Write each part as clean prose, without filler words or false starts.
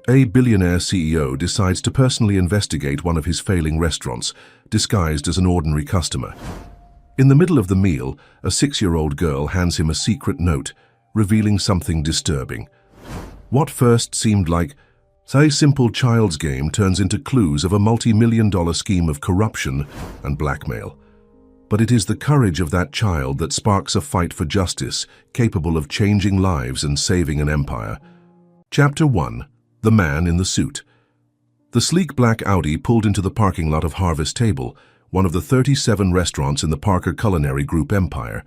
A billionaire CEO decides to personally investigate one of his failing restaurants, disguised as an ordinary customer. In the middle of the meal, a 6-year-old girl hands him a secret note, revealing something disturbing. What first seemed like a simple child's game turns into clues of a multi-million-dollar scheme of corruption and blackmail. But it is the courage of that child that sparks a fight for justice, capable of changing lives and saving an empire. Chapter 1. The Man in the Suit. The sleek black Audi pulled into the parking lot of Harvest Table, one of the 37 restaurants in the Parker Culinary Group empire.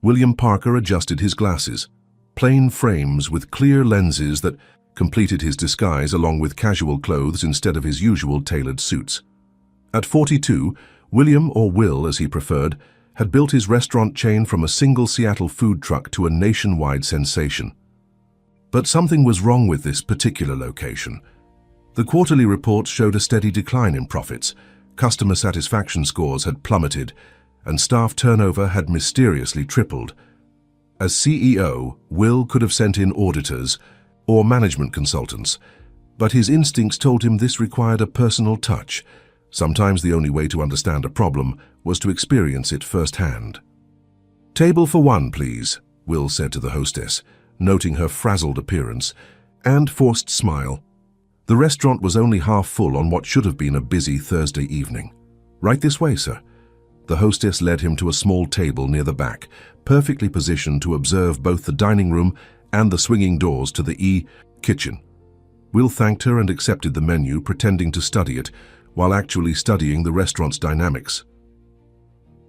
William Parker adjusted his glasses. Plain frames with clear lenses that completed his disguise, along with casual clothes instead of his usual tailored suits. At 42, William, or Will as he preferred, had built his restaurant chain from a single Seattle food truck to a nationwide sensation. But something was wrong with this particular location. The quarterly reports showed a steady decline in profits, customer satisfaction scores had plummeted, and staff turnover had mysteriously tripled. As CEO, Will could have sent in auditors or management consultants, but his instincts told him this required a personal touch. Sometimes the only way to understand a problem was to experience it firsthand. "Table for one, please," Will said to the hostess, noting her frazzled appearance and forced smile. The restaurant was only half full on what should have been a busy Thursday evening. "Right this way, sir." The hostess led him to a small table near the back, perfectly positioned to observe both the dining room and the swinging doors to the kitchen. Will thanked her and accepted the menu, pretending to study it, while actually studying the restaurant's dynamics.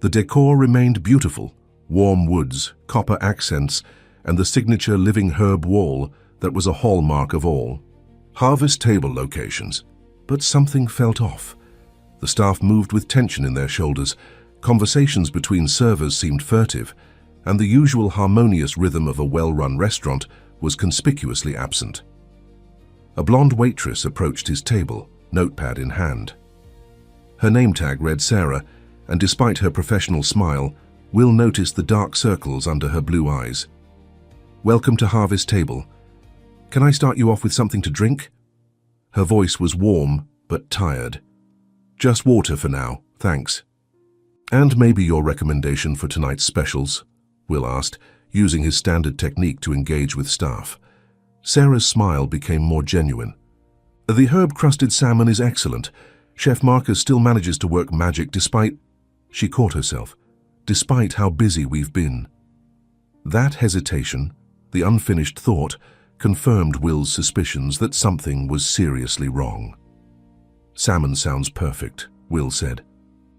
The decor remained beautiful: warm woods, copper accents, and the signature living herb wall that was a hallmark of all Harvest Table locations. But something felt off. The staff moved with tension in their shoulders, conversations between servers seemed furtive, and the usual harmonious rhythm of a well-run restaurant was conspicuously absent. A blonde waitress approached his table, notepad in hand. Her name tag read Sarah, and despite her professional smile, Will noticed the dark circles under her blue eyes. "Welcome to Harvest Table. Can I start you off with something to drink?" Her voice was warm, but tired. "Just water for now, thanks." "And maybe your recommendation for tonight's specials?" Will asked, using his standard technique to engage with staff. Sarah's smile became more genuine. "The herb-crusted salmon is excellent. Chef Marcus still manages to work magic despite—" She caught herself. "Despite how busy we've been." That hesitation, the unfinished thought, confirmed Will's suspicions that something was seriously wrong. "Salmon sounds perfect," Will said.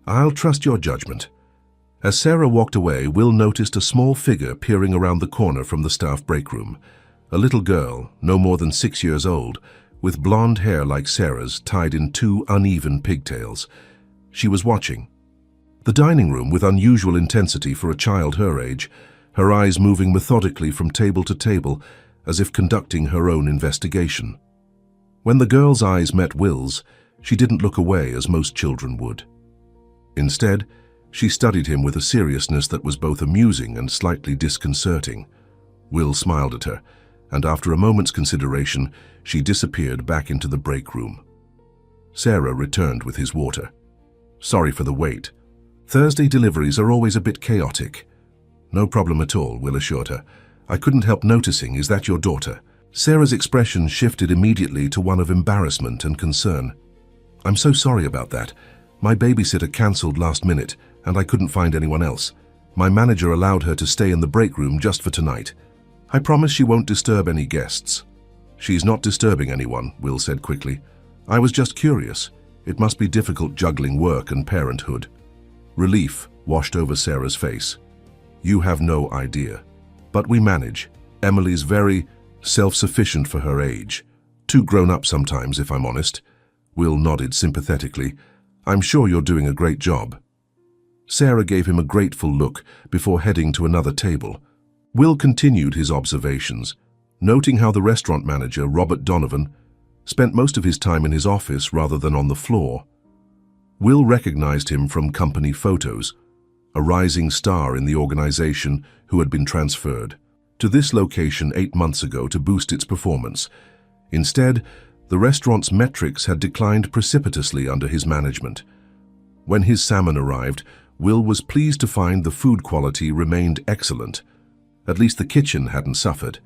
"I'll trust your judgment." As Sarah walked away, Will noticed a small figure peering around the corner from the staff break room. A little girl, no more than 6 years old, with blonde hair like Sarah's tied in 2 uneven pigtails. She was watching the dining room with unusual intensity for a child her age, her eyes moving methodically from table to table as if conducting her own investigation. When the girl's eyes met Will's, she didn't look away as most children would. Instead, she studied him with a seriousness that was both amusing and slightly disconcerting. Will smiled at her, and after a moment's consideration, she disappeared back into the break room. Sarah returned with his water. "Sorry for the wait. Thursday deliveries are always a bit chaotic." "No problem at all," Will assured her. "I couldn't help noticing, is that your daughter?" Sarah's expression shifted immediately to one of embarrassment and concern. "I'm so sorry about that. My babysitter cancelled last minute, and I couldn't find anyone else. My manager allowed her to stay in the break room just for tonight. I promise she won't disturb any guests." "She's not disturbing anyone," Will said quickly. "I was just curious. It must be difficult juggling work and parenthood." Relief washed over Sarah's face. "You have no idea. But we manage. Emily's very self-sufficient for her age. Too grown up sometimes, if I'm honest." Will nodded sympathetically. "I'm sure you're doing a great job." Sarah gave him a grateful look before heading to another table. Will continued his observations, noting how the restaurant manager, Robert Donovan, spent most of his time in his office rather than on the floor. Will recognized him from company photos, a rising star in the organization who had been transferred to this location 8 months ago to boost its performance. Instead, The restaurant's metrics had declined precipitously under his management. When his salmon arrived, Will was pleased to find the food quality remained excellent. At least the kitchen hadn't suffered.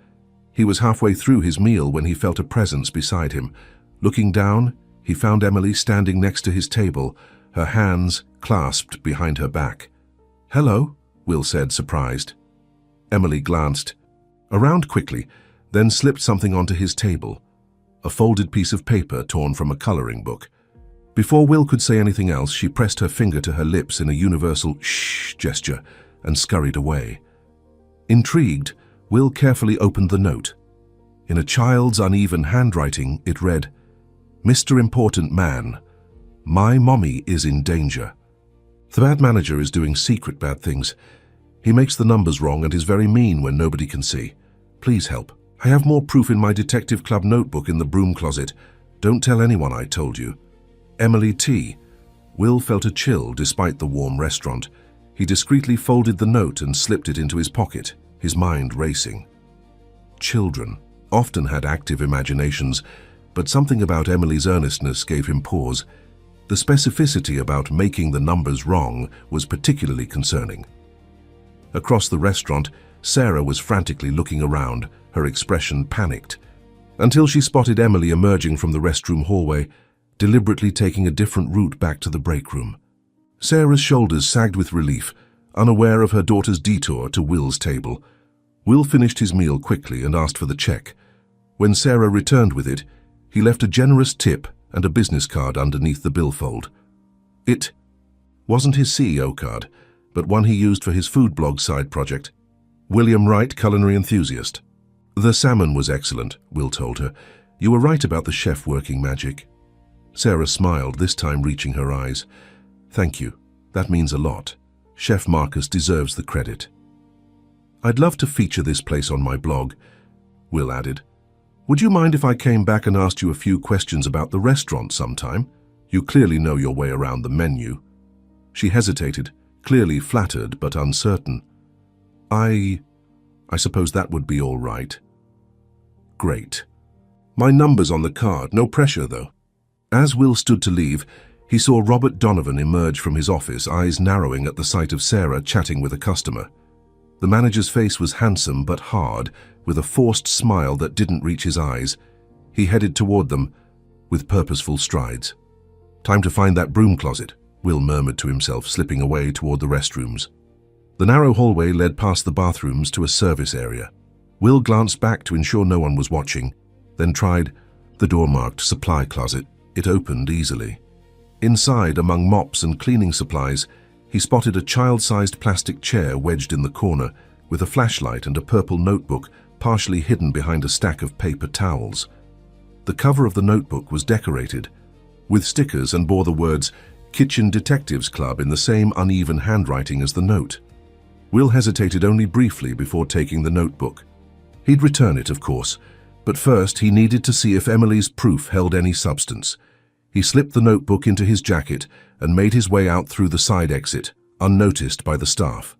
He was halfway through his meal when he felt a presence beside him. Looking down, he found Emily standing next to his table, her hands clasped behind her back. "Hello," Will said, surprised. Emily glanced around quickly, then slipped something onto his table, a folded piece of paper torn from a coloring book. Before Will could say anything else, she pressed her finger to her lips in a universal shh gesture and scurried away. Intrigued, Will carefully opened the note. In a child's uneven handwriting, it read, "Mr. Important Man, my mommy is in danger. The bad manager is doing secret bad things. He makes the numbers wrong and is very mean when nobody can see. Please help. I have more proof in my detective club notebook in the broom closet. Don't tell anyone I told you. Emily T." Will felt a chill despite the warm restaurant. He discreetly folded the note and slipped it into his pocket, his mind racing. Children often had active imaginations, but something about Emily's earnestness gave him pause. The specificity about making the numbers wrong was particularly concerning. Across the restaurant, Sarah was frantically looking around, her expression panicked, until she spotted Emily emerging from the restroom hallway, deliberately taking a different route back to the break room. Sarah's shoulders sagged with relief, unaware of her daughter's detour to Will's table. Will finished his meal quickly and asked for the check. When Sarah returned with it, he left a generous tip and a business card underneath the billfold. It wasn't his CEO card, but one he used for his food blog side project. William Wright, culinary enthusiast. "The salmon was excellent," Will told her. "You were right about the chef working magic." Sarah smiled, this time reaching her eyes. "Thank you. That means a lot. Chef Marcus deserves the credit." "I'd love to feature this place on my blog," Will added. "Would you mind if I came back and asked you a few questions about the restaurant sometime? You clearly know your way around the menu." She hesitated, clearly flattered but uncertain. I suppose that would be all right." "Great. My number's on the card, no pressure though." As Will stood to leave, he saw Robert Donovan emerge from his office, eyes narrowing at the sight of Sarah chatting with a customer. The manager's face was handsome but hard, with a forced smile that didn't reach his eyes. He headed toward them with purposeful strides. "Time to find that broom closet," Will murmured to himself, slipping away toward the restrooms. The narrow hallway led past the bathrooms to a service area. Will glanced back to ensure no one was watching, then tried the door marked supply closet. It opened easily. Inside, among mops and cleaning supplies, he spotted a child-sized plastic chair wedged in the corner, with a flashlight and a purple notebook partially hidden behind a stack of paper towels. The cover of the notebook was decorated with stickers and bore the words "Kitchen Detectives Club" in the same uneven handwriting as the note. Will hesitated only briefly before taking the notebook. He'd return it, of course, but first he needed to see if Emily's proof held any substance. He slipped the notebook into his jacket and made his way out through the side exit, unnoticed by the staff.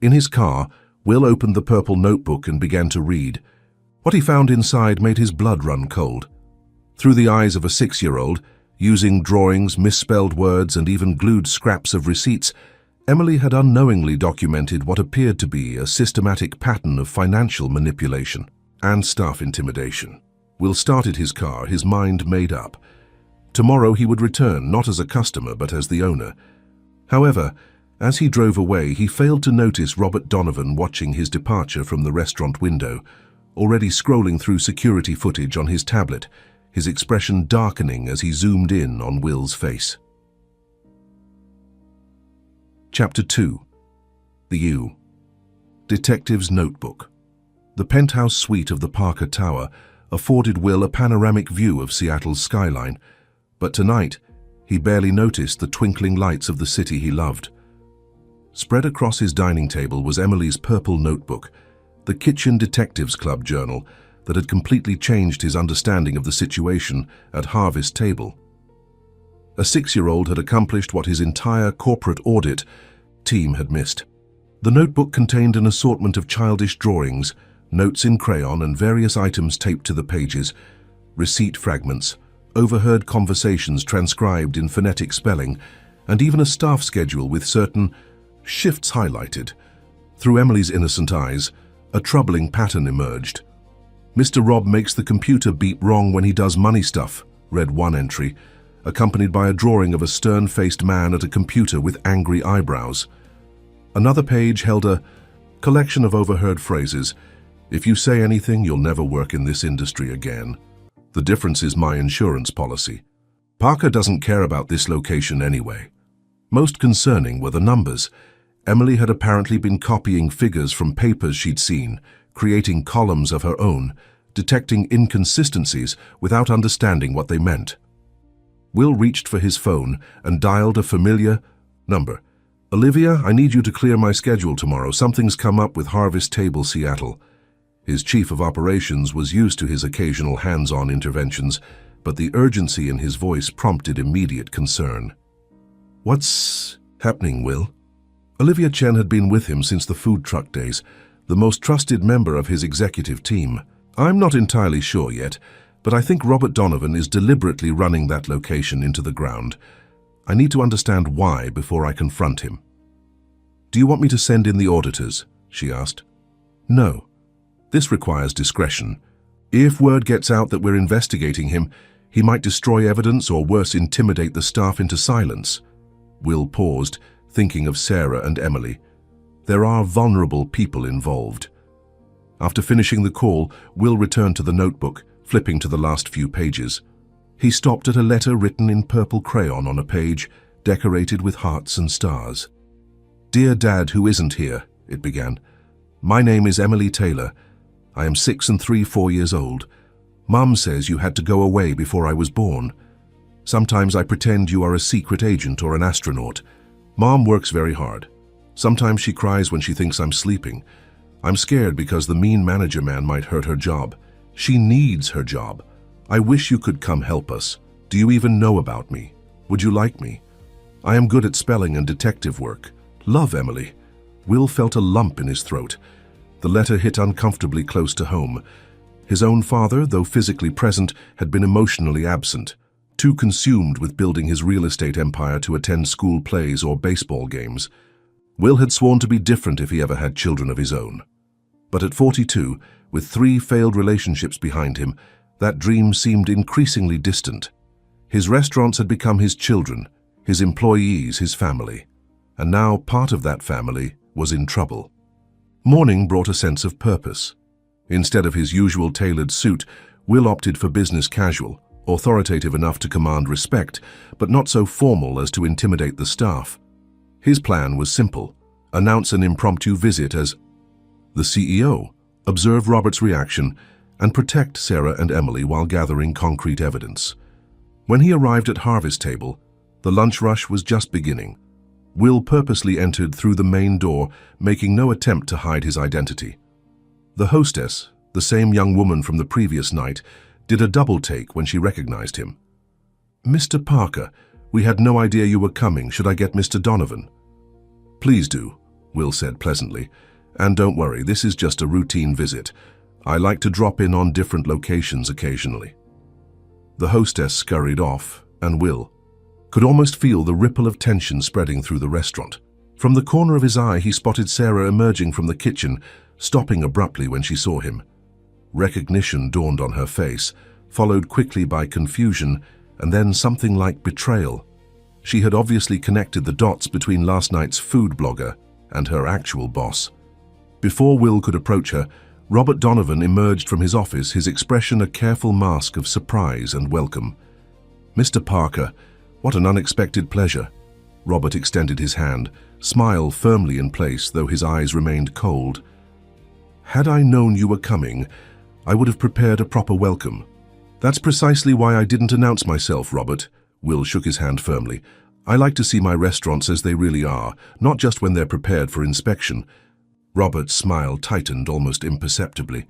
In his car, Will opened the purple notebook and began to read. What he found inside made his blood run cold. Through the eyes of a 6-year-old, using drawings, misspelled words, and even glued scraps of receipts, Emily had unknowingly documented what appeared to be a systematic pattern of financial manipulation and staff intimidation. Will started his car, his mind made up. Tomorrow he would return, not as a customer, but as the owner. However, as he drove away, he failed to notice Robert Donovan watching his departure from the restaurant window, already scrolling through security footage on his tablet, his expression darkening as he zoomed in on Will's face. Chapter 2. The U. Detective's Notebook. The penthouse suite of the Parker Tower afforded Will a panoramic view of Seattle's skyline, but tonight he barely noticed the twinkling lights of the city he loved. Spread across his dining table was Emily's purple notebook, the Kitchen Detectives Club journal that had completely changed his understanding of the situation at Harvest Table. A 6-year-old had accomplished what his entire corporate audit team had missed. The notebook contained an assortment of childish drawings, notes in crayon, and various items taped to the pages. receipt fragments, overheard conversations transcribed in phonetic spelling, and even a staff schedule with certain shifts highlighted. Through Emily's innocent eyes, a troubling pattern emerged. "Mr. Rob makes the computer beep wrong when he does money stuff," read one entry, accompanied by a drawing of a stern-faced man at a computer with angry eyebrows. Another page held a collection of overheard phrases. "If you say anything, you'll never work in this industry again. The difference is my insurance policy. Parker doesn't care about this location anyway." Most concerning were the numbers. Emily had apparently been copying figures from papers she'd seen, creating columns of her own, detecting inconsistencies without understanding what they meant. Will reached for his phone and dialed a familiar number. "Olivia, I need you to clear my schedule tomorrow. Something's come up with Harvest Table Seattle." His chief of operations was used to his occasional hands-on interventions, but the urgency in his voice prompted immediate concern. "What's happening, Will?" Olivia Chen had been with him since the food truck days, the most trusted member of his executive team. "I'm not entirely sure yet, but I think Robert Donovan is deliberately running that location into the ground. I need to understand why before I confront him." "Do you want me to send in the auditors?" she asked. "No. This requires discretion. If word gets out that we're investigating him, he might destroy evidence or worse, intimidate the staff into silence." Will paused, thinking of Sarah and Emily. There are vulnerable people involved. After finishing the call, Will returned to the notebook, flipping to the last few pages. He stopped at a letter written in purple crayon on a page, decorated with hearts and stars. "Dear Dad, who isn't here," it began. "My name is Emily Taylor. I am 6 and 3/4 years old. Mom says you had to go away before I was born. Sometimes I pretend you are a secret agent or an astronaut. Mom works very hard. Sometimes she cries when she thinks I'm sleeping. I'm scared because the mean manager man might hurt her job. She needs her job. I wish you could come help us. Do you even know about me? Would you like me? I am good at spelling and detective work. Love, Emily." Will felt a lump in his throat. The letter hit uncomfortably close to home. His own father, though physically present, had been emotionally absent, too consumed with building his real estate empire to attend school plays or baseball games. Will had sworn to be different if he ever had children of his own. But at 42, with 3 failed relationships behind him, that dream seemed increasingly distant. His restaurants had become his children, his employees, his family. And now part of that family was in trouble. Morning brought a sense of purpose. Instead of his usual tailored suit, Will opted for business casual, authoritative enough to command respect, but not so formal as to intimidate the staff. His plan was simple: announce an impromptu visit as the CEO, observe Robert's reaction, and protect Sarah and Emily while gathering concrete evidence. When he arrived at Harvest Table, the lunch rush was just beginning. Will purposely entered through the main door, making no attempt to hide his identity. The hostess, the same young woman from the previous night, did a double take when she recognized him. "Mr. Parker, we had no idea you were coming. Should I get Mr. Donovan?" "Please do," Will said pleasantly. "And don't worry, this is just a routine visit. I like to drop in on different locations occasionally." The hostess scurried off, and Will could almost feel the ripple of tension spreading through the restaurant. From the corner of his eye, he spotted Sarah emerging from the kitchen, stopping abruptly when she saw him. Recognition dawned on her face, followed quickly by confusion, and then something like betrayal. She had obviously connected the dots between last night's food blogger and her actual boss. Before Will could approach her, Robert Donovan emerged from his office, his expression a careful mask of surprise and welcome. "Mr. Parker, what an unexpected pleasure." Robert extended his hand, smile firmly in place, though his eyes remained cold. "Had I known you were coming, I would have prepared a proper welcome." "That's precisely why I didn't announce myself, Robert." Will shook his hand firmly. "I like to see my restaurants as they really are, not just when they're prepared for inspection." Robert's smile tightened almost imperceptibly.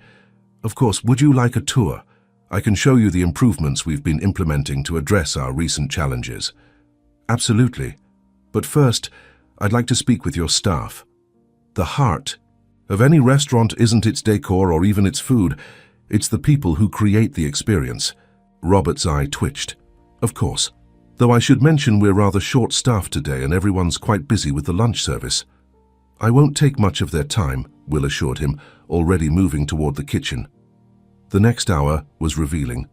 "Of course, would you like a tour? I can show you the improvements we've been implementing to address our recent challenges." "Absolutely. But first, I'd like to speak with your staff. The heart of any restaurant isn't its decor or even its food. It's the people who create the experience. Robert's eye twitched. Of course. Though I should mention we're rather short-staffed today and everyone's quite busy with the lunch service. I won't take much of their time, Will assured him, already moving toward the kitchen. The next hour was revealing.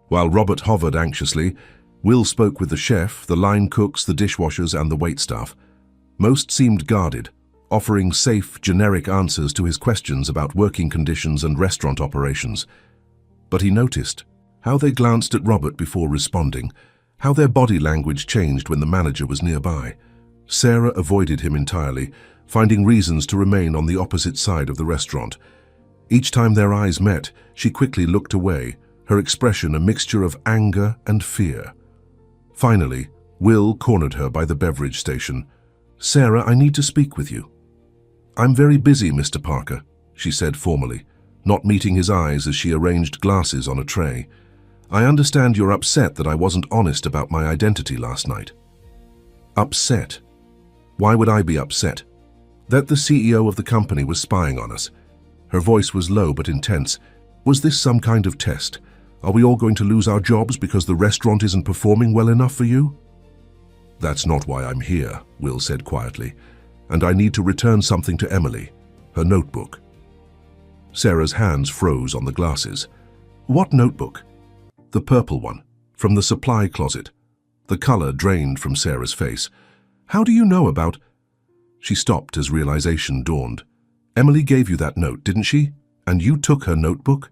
While Robert hovered anxiously, Will spoke with the chef, the line cooks, the dishwashers, and the waitstaff. Most seemed guarded, offering safe, generic answers to his questions about working conditions and restaurant operations. But he noticed how they glanced at Robert before responding, how their body language changed when the manager was nearby. Sarah avoided him entirely, finding reasons to remain on the opposite side of the restaurant. Each time their eyes met, she quickly looked away, her expression a mixture of anger and fear. Finally, Will cornered her by the beverage station. "Sarah, I need to speak with you." "I'm very busy, Mr. Parker," she said formally, not meeting his eyes as she arranged glasses on a tray. "I understand you're upset that I wasn't honest about my identity last night." Upset? Why would I be upset? That the CEO of the company was spying on us. Her voice was low but intense. Was this some kind of test? Are we all going to lose our jobs because the restaurant isn't performing well enough for you? "That's not why I'm here," Will said quietly. "And I need to return something to Emily, her notebook." Sarah's hands froze on the glasses. "What notebook?" "The purple one, from the supply closet." The color drained from Sarah's face. "How do you know about—" She stopped as realization dawned. "Emily gave you that note, didn't she? And you took her notebook?"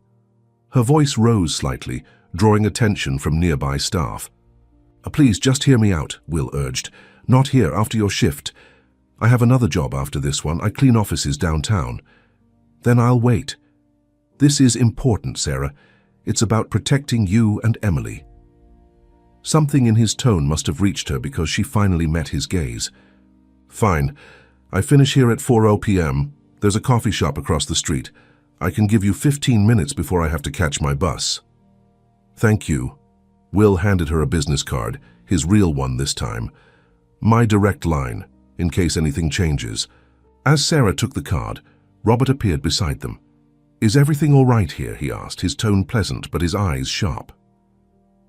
Her voice rose slightly, drawing attention from nearby staff. "Please, just hear me out," Will urged. "Not here, after your shift. I have another job after this one. I clean offices downtown." "Then I'll wait." "This is important, Sarah. It's about protecting you and Emily." Something in his tone must have reached her because she finally met his gaze. "Fine. I finish here at 4 p.m. There's a coffee shop across the street. I can give you 15 minutes before I have to catch my bus." "Thank you." Will handed her a business card, his real one this time. "My direct line, in case anything changes." As Sarah took the card, Robert appeared beside them. "Is everything all right here?" he asked, his tone pleasant but his eyes sharp.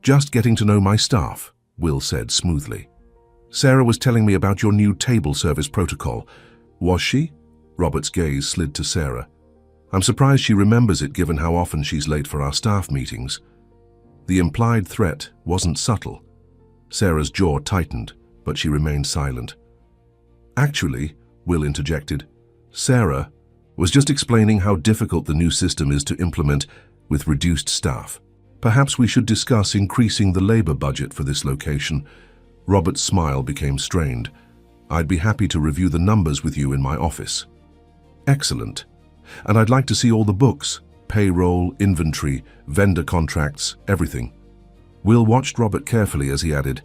"Just getting to know my staff," Will said smoothly. "Sarah was telling me about your new table service protocol." "Was she?" Robert's gaze slid to Sarah. "I'm surprised she remembers it given how often she's late for our staff meetings." The implied threat wasn't subtle. Sarah's jaw tightened, but she remained silent. "Actually," Will interjected, "Sarah was just explaining how difficult the new system is to implement with reduced staff. Perhaps we should discuss increasing the labor budget for this location." Robert's smile became strained. "I'd be happy to review the numbers with you in my office." "Excellent. And I'd like to see all the books, payroll, inventory, vendor contracts, everything." Will watched Robert carefully as he added,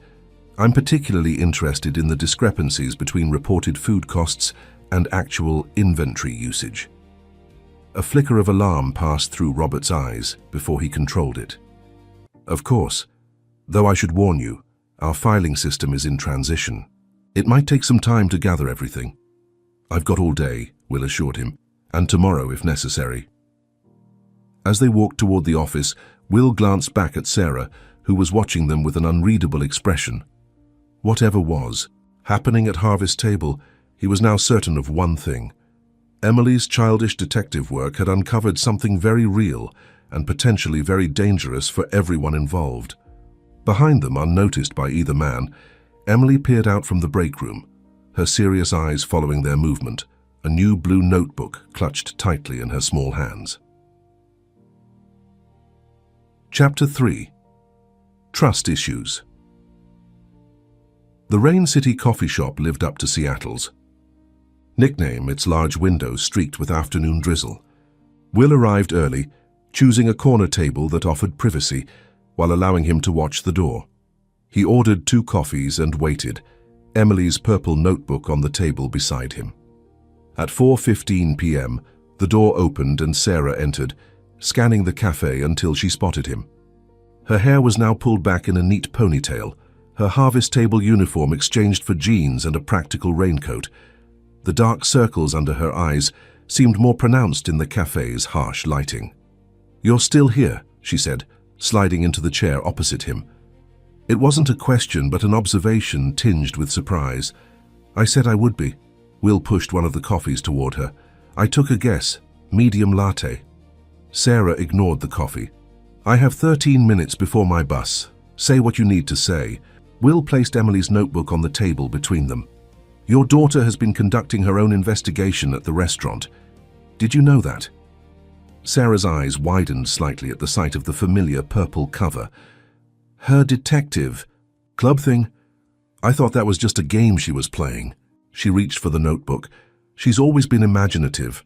"I'm particularly interested in the discrepancies between reported food costs and actual inventory usage." A flicker of alarm passed through Robert's eyes before he controlled it. "Of course, though I should warn you, our filing system is in transition. It might take some time to gather everything." "I've got all day," Will assured him, "and tomorrow if necessary." As they walked toward the office, Will glanced back at Sarah, who was watching them with an unreadable expression. Whatever was happening at Harvest Table, he was now certain of one thing. Emily's childish detective work had uncovered something very real and potentially very dangerous for everyone involved. Behind them, unnoticed by either man, Emily peered out from the break room, her serious eyes following their movement, a new blue notebook clutched tightly in her small hands. Chapter 3. Trust Issues. The Rain City coffee shop lived up to Seattle's nickname, its large windows streaked with afternoon drizzle. Will arrived early, choosing a corner table that offered privacy, while allowing him to watch the door. He ordered 2 coffees and waited, Emily's purple notebook on the table beside him. At 4:15 p.m., the door opened and Sarah entered, scanning the cafe until she spotted him. Her hair was now pulled back in a neat ponytail, her Harvest Table uniform exchanged for jeans and a practical raincoat. The dark circles under her eyes seemed more pronounced in the cafe's harsh lighting. "You're still here," she said, sliding into the chair opposite him. It wasn't a question, but an observation tinged with surprise. I said I would be. Will pushed one of the coffees toward her. I took a guess. Medium latte. Sarah ignored the coffee. I have 13 minutes before my bus. Say what you need to say. Will placed Emily's notebook on the table between them. Your daughter has been conducting her own investigation at the restaurant. Did you know that? Sarah's eyes widened slightly at the sight of the familiar purple cover. Her detective. Club thing? I thought that was just a game she was playing. She reached for the notebook. She's always been imaginative.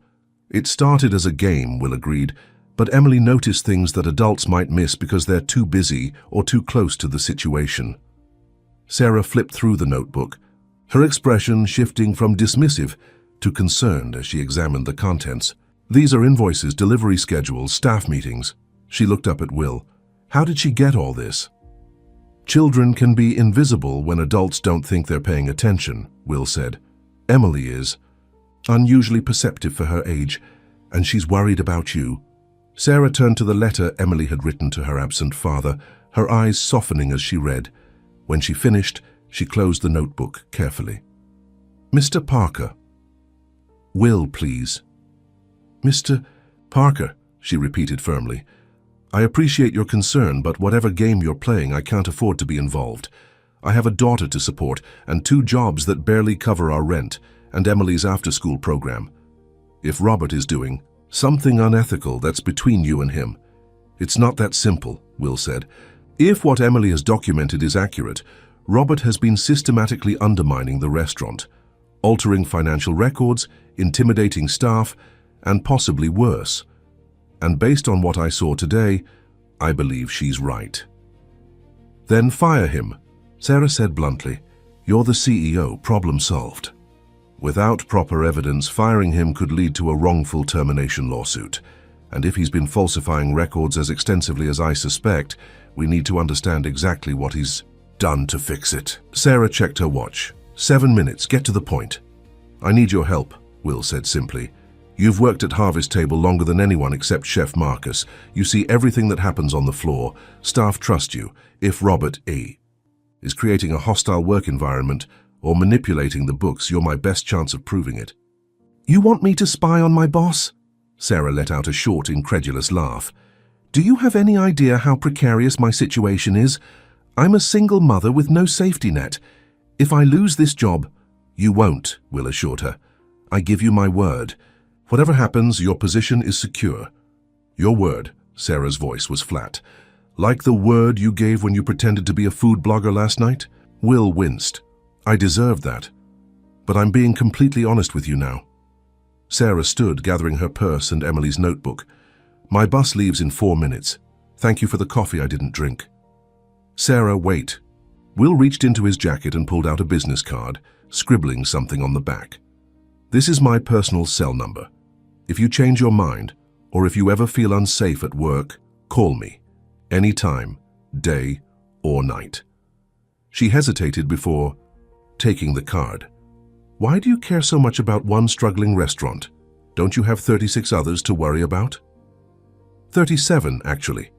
It started as a game, Will agreed, but Emily noticed things that adults might miss because they're too busy or too close to the situation. Sarah flipped through the notebook, her expression shifting from dismissive to concerned as she examined the contents. These are invoices, delivery schedules, staff meetings. She looked up at Will. How did she get all this? Children can be invisible when adults don't think they're paying attention, Will said. Emily is. Unusually perceptive for her age, and she's worried about you. Sarah turned to the letter Emily had written to her absent father, her eyes softening as she read. When she finished, she closed the notebook carefully. Mr. Parker. Will, please. Mr. Parker, she repeated firmly. I appreciate your concern, but whatever game you're playing, I can't afford to be involved. I have a daughter to support and 2 jobs that barely cover our rent and Emily's after-school program. If Robert is doing something unethical, that's between you and him. It's not that simple, Will said. If what Emily has documented is accurate, Robert has been systematically undermining the restaurant, altering financial records, intimidating staff, and possibly worse. And based on what I saw today, I believe she's right. Then fire him, Sarah said bluntly. You're the CEO, problem solved. Without proper evidence, firing him could lead to a wrongful termination lawsuit. And if he's been falsifying records as extensively as I suspect, we need to understand exactly what he's done to fix it. Sarah checked her watch. 7 minutes, get to the point. I need your help, Will said simply. You've worked at Harvest Table longer than anyone except Chef Marcus. You see everything that happens on the floor. Staff trust you. If Robert E. is creating a hostile work environment or manipulating the books, you're my best chance of proving it. You want me to spy on my boss? Sarah let out a short, incredulous laugh. Do you have any idea how precarious my situation is? I'm a single mother with no safety net. If I lose this job, you won't, Will assured her. I give you my word. Whatever happens, your position is secure. Your word, Sarah's voice was flat. Like the word you gave when you pretended to be a food blogger last night? Will winced. I deserved that. But I'm being completely honest with you now. Sarah stood, gathering her purse and Emily's notebook. My bus leaves in 4 minutes. Thank you for the coffee I didn't drink. Sarah, wait. Will reached into his jacket and pulled out a business card, scribbling something on the back. This is my personal cell number. If you change your mind, or if you ever feel unsafe at work, call me. Anytime, day or night. She hesitated before taking the card. Why do you care so much about one struggling restaurant? Don't you have 36 others to worry about? 37, actually.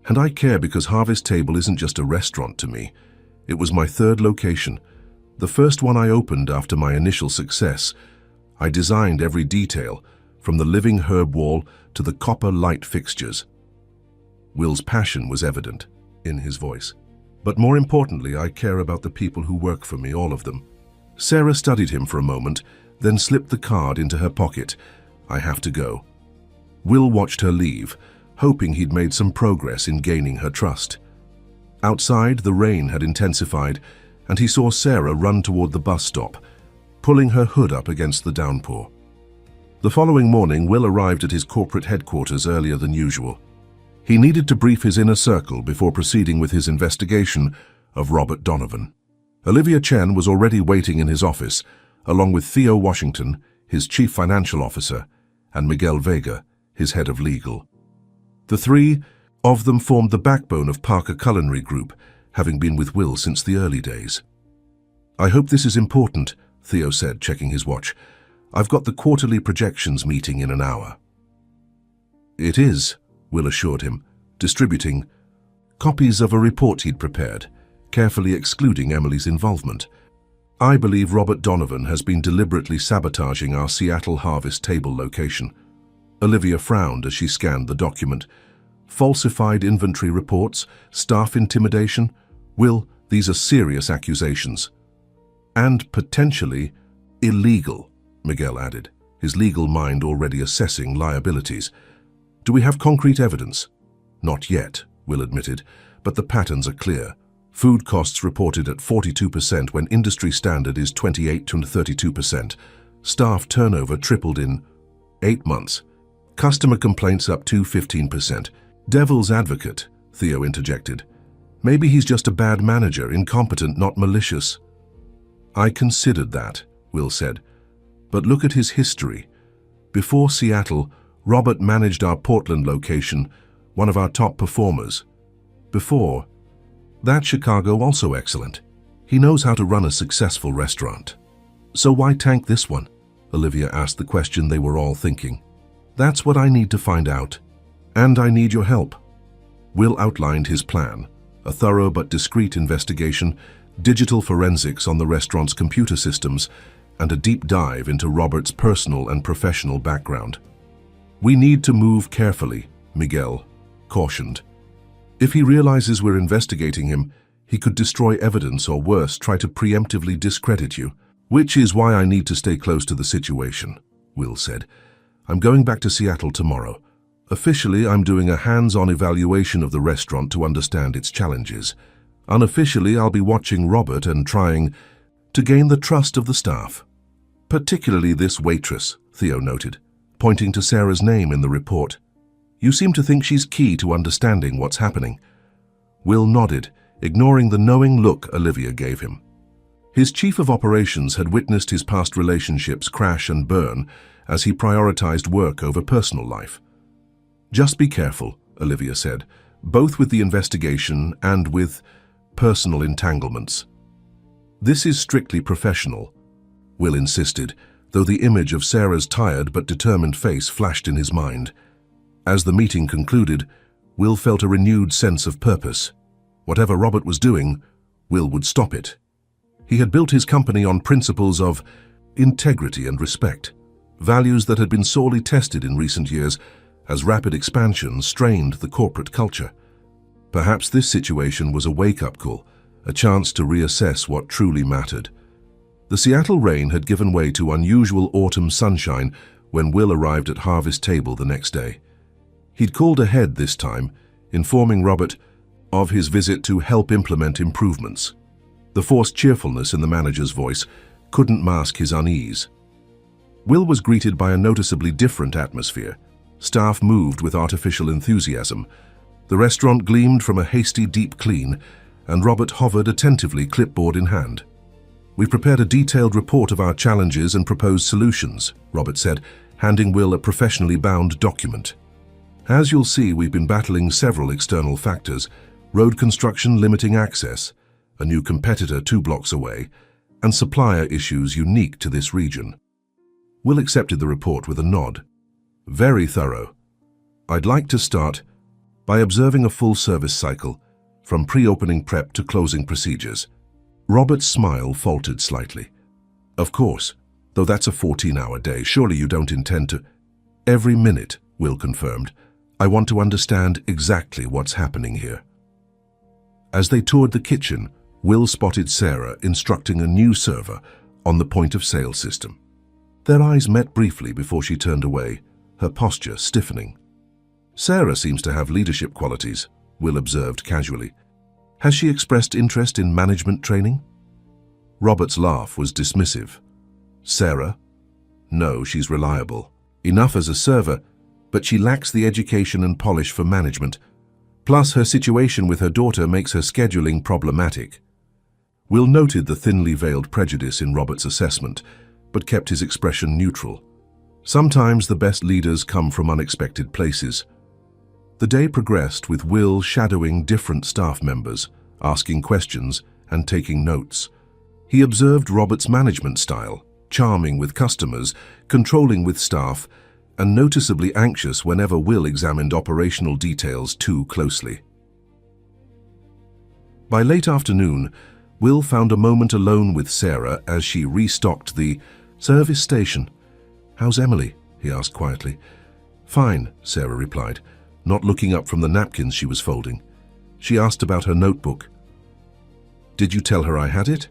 And I care because Harvest Table isn't just a restaurant to me. It was my 3rd location, the first one I opened after my initial success. I designed every detail, from the living herb wall to the copper light fixtures. Will's passion was evident in his voice. But more importantly, I care about the people who work for me, all of them. Sarah studied him for a moment, then slipped the card into her pocket. I have to go. Will watched her leave, hoping he'd made some progress in gaining her trust. Outside, the rain had intensified, and he saw Sarah run toward the bus stop, pulling her hood up against the downpour. The following morning, Will arrived at his corporate headquarters earlier than usual. He needed to brief his inner circle before proceeding with his investigation of Robert Donovan. Olivia Chen was already waiting in his office, along with Theo Washington, his chief financial officer, and Miguel Vega, his head of legal. The 3 of them formed the backbone of Parker Culinary Group, having been with Will since the early days. I hope this is important, Theo said, checking his watch. I've got the quarterly projections meeting in an hour. It is, Will assured him, distributing copies of a report he'd prepared, carefully excluding Emily's involvement. "I believe Robert Donovan has been deliberately sabotaging our Seattle Harvest Table location." Olivia frowned as she scanned the document. Falsified inventory reports, staff intimidation. Will, these are serious accusations. "And potentially illegal," Miguel added, his legal mind already assessing liabilities. "Do we have concrete evidence?" "Not yet," Will admitted, "but the patterns are clear. Food costs reported at 42% when industry standard is 28 to 32%. Staff turnover tripled in 8 months. Customer complaints up to 15%. Devil's advocate," Theo interjected. "Maybe he's just a bad manager, incompetent, not malicious." "I considered that," Will said. "But look at his history. Before Seattle, Robert managed our Portland location, one of our top performers. Before that, Chicago, also excellent. He knows how to run a successful restaurant." "So why tank this one?" Olivia asked the question they were all thinking. "That's what I need to find out. And I need your help." Will outlined his plan: a thorough but discreet investigation, digital forensics on the restaurant's computer systems, and a deep dive into Robert's personal and professional background. "We need to move carefully," Miguel cautioned. "If he realizes we're investigating him, he could destroy evidence or worse, try to preemptively discredit you. Which is why I need to stay close to the situation," Will said. "I'm going back to Seattle tomorrow. Officially, I'm doing a hands-on evaluation of the restaurant to understand its challenges. Unofficially, I'll be watching Robert and trying to gain the trust of the staff. Particularly this waitress," Theo noted, pointing to Sarah's name in the report. "You seem to think she's key to understanding what's happening." Will nodded, ignoring the knowing look Olivia gave him. His chief of operations had witnessed his past relationships crash and burn as he prioritized work over personal life. "Just be careful," Olivia said, "both with the investigation and with personal entanglements." "This is strictly professional," Will insisted, though the image of Sarah's tired but determined face flashed in his mind. As the meeting concluded, Will felt a renewed sense of purpose. Whatever Robert was doing, Will would stop it. He had built his company on principles of integrity and respect, values that had been sorely tested in recent years as rapid expansion strained the corporate culture. Perhaps this situation was a wake-up call, a chance to reassess what truly mattered. The Seattle rain had given way to unusual autumn sunshine when Will arrived at Harvest Table the next day. He'd called ahead this time, informing Robert of his visit to help implement improvements. The forced cheerfulness in the manager's voice couldn't mask his unease. Will was greeted by a noticeably different atmosphere. Staff moved with artificial enthusiasm. The restaurant gleamed from a hasty deep clean, and Robert hovered attentively, clipboard in hand. "We've prepared a detailed report of our challenges and proposed solutions," Robert said, handing Will a professionally bound document. "As you'll see, we've been battling several external factors: road construction limiting access, a new competitor 2 blocks away, and supplier issues unique to this region." Will accepted the report with a nod. "Very thorough. I'd like to start by observing a full service cycle, from pre-opening prep to closing procedures." Robert's smile faltered slightly. "Of course, though that's a 14-hour day. Surely you don't intend to—" "Every minute," Will confirmed. "I want to understand exactly what's happening here." As they toured the kitchen, Will spotted Sarah instructing a new server on the point-of-sale system. Their eyes met briefly before she turned away, her posture stiffening. "Sarah seems to have leadership qualities," Will observed casually. "Has she expressed interest in management training?" Robert's laugh was dismissive. "Sarah? No, she's reliable. Enough as a server, but she lacks the education and polish for management. Plus, her situation with her daughter makes her scheduling problematic." Will noted the thinly veiled prejudice in Robert's assessment, but kept his expression neutral. Sometimes the best leaders come from unexpected places. The day progressed with Will shadowing different staff members, asking questions and taking notes. He observed Robert's management style, charming with customers, controlling with staff, and noticeably anxious whenever Will examined operational details too closely. By late afternoon, Will found a moment alone with Sarah as she restocked the service station. "How's Emily?" he asked quietly. "Fine," Sarah replied, not looking up from the napkins she was folding. She asked about her notebook. "Did you tell her I had it?"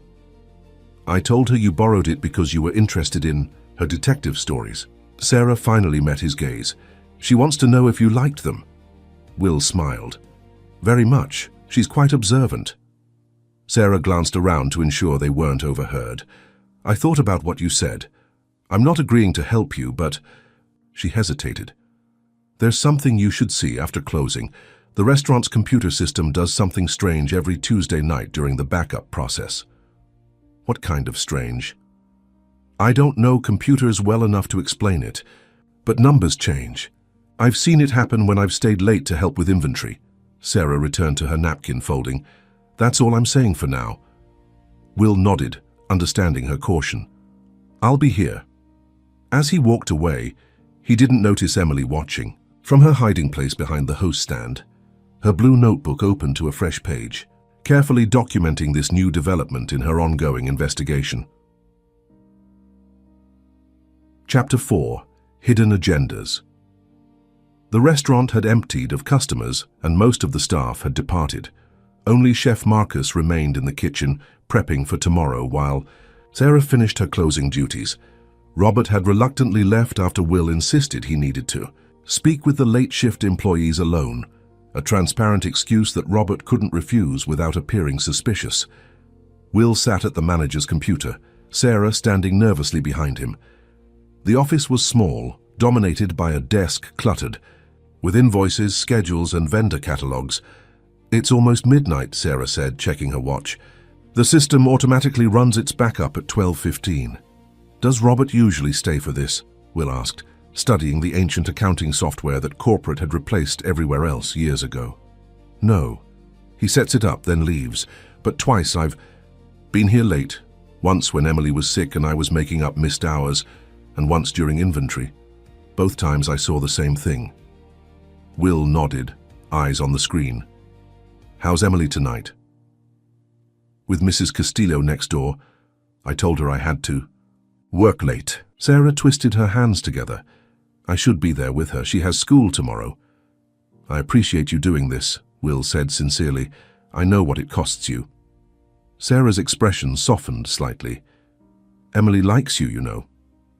"I told her you borrowed it because you were interested in her detective stories." Sarah finally met his gaze. "She wants to know if you liked them." Will smiled. "Very much. She's quite observant." Sarah glanced around to ensure they weren't overheard. "I thought about what you said. I'm not agreeing to help you, but—" She hesitated. "There's something you should see after closing. The restaurant's computer system does something strange every Tuesday night during the backup process." "What kind of strange?" "I don't know computers well enough to explain it, but numbers change. I've seen it happen when I've stayed late to help with inventory." Sarah returned to her napkin folding. "That's all I'm saying for now." Will nodded, understanding her caution. "I'll be here." As he walked away, he didn't notice Emily watching. From her hiding place behind the host stand, her blue notebook opened to a fresh page, carefully documenting this new development in her ongoing investigation. Chapter 4: Hidden Agendas. The restaurant had emptied of customers and most of the staff had departed. Only Chef Marcus remained in the kitchen, prepping for tomorrow while Sarah finished her closing duties. Robert had reluctantly left after Will insisted he needed to speak with the late shift employees alone, a transparent excuse that Robert couldn't refuse without appearing suspicious. Will sat at the manager's computer, Sarah standing nervously behind him. The office was small, dominated by a desk cluttered with invoices, schedules, and vendor catalogs. "It's almost midnight," Sarah said, checking her watch. "The system automatically runs its backup at 12:15. "Does Robert usually stay for this?" Will asked, studying the ancient accounting software that corporate had replaced everywhere else years ago. "No. He sets it up, then leaves. But twice I've been here late. Once when Emily was sick and I was making up missed hours, and once during inventory. Both times I saw the same thing." Will nodded, eyes on the screen. "How's Emily tonight?" "With Mrs. Castillo next door. I told her I had to. Work late." Sarah twisted her hands together. "I should be there with her. She has school tomorrow." "I appreciate you doing this," Will said sincerely. "I know what it costs you." Sarah's expression softened slightly. "Emily likes you, you know."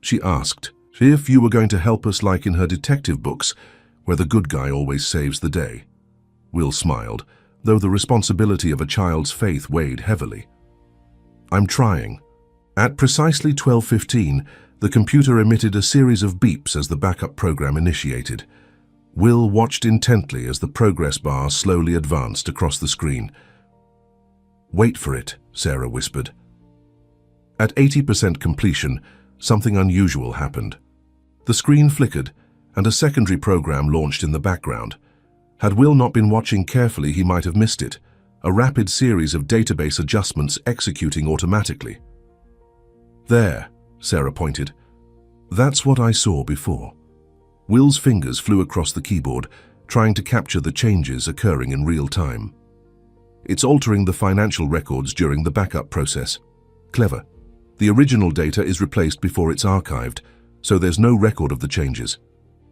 She asked, "If you were going to help us like in her detective books, where the good guy always saves the day." Will smiled, though the responsibility of a child's faith weighed heavily. "I'm trying." At precisely 12:15, the computer emitted a series of beeps as the backup program initiated. Will watched intently as the progress bar slowly advanced across the screen. "Wait for it," Sarah whispered. At 80% completion, something unusual happened. The screen flickered, and a secondary program launched in the background. Had Will not been watching carefully, he might have missed it, a rapid series of database adjustments executing automatically. "There," Sarah pointed. "That's what I saw before." Will's fingers flew across the keyboard, trying to capture the changes occurring in real time. "It's altering the financial records during the backup process. Clever. The original data is replaced before it's archived, so there's no record of the changes."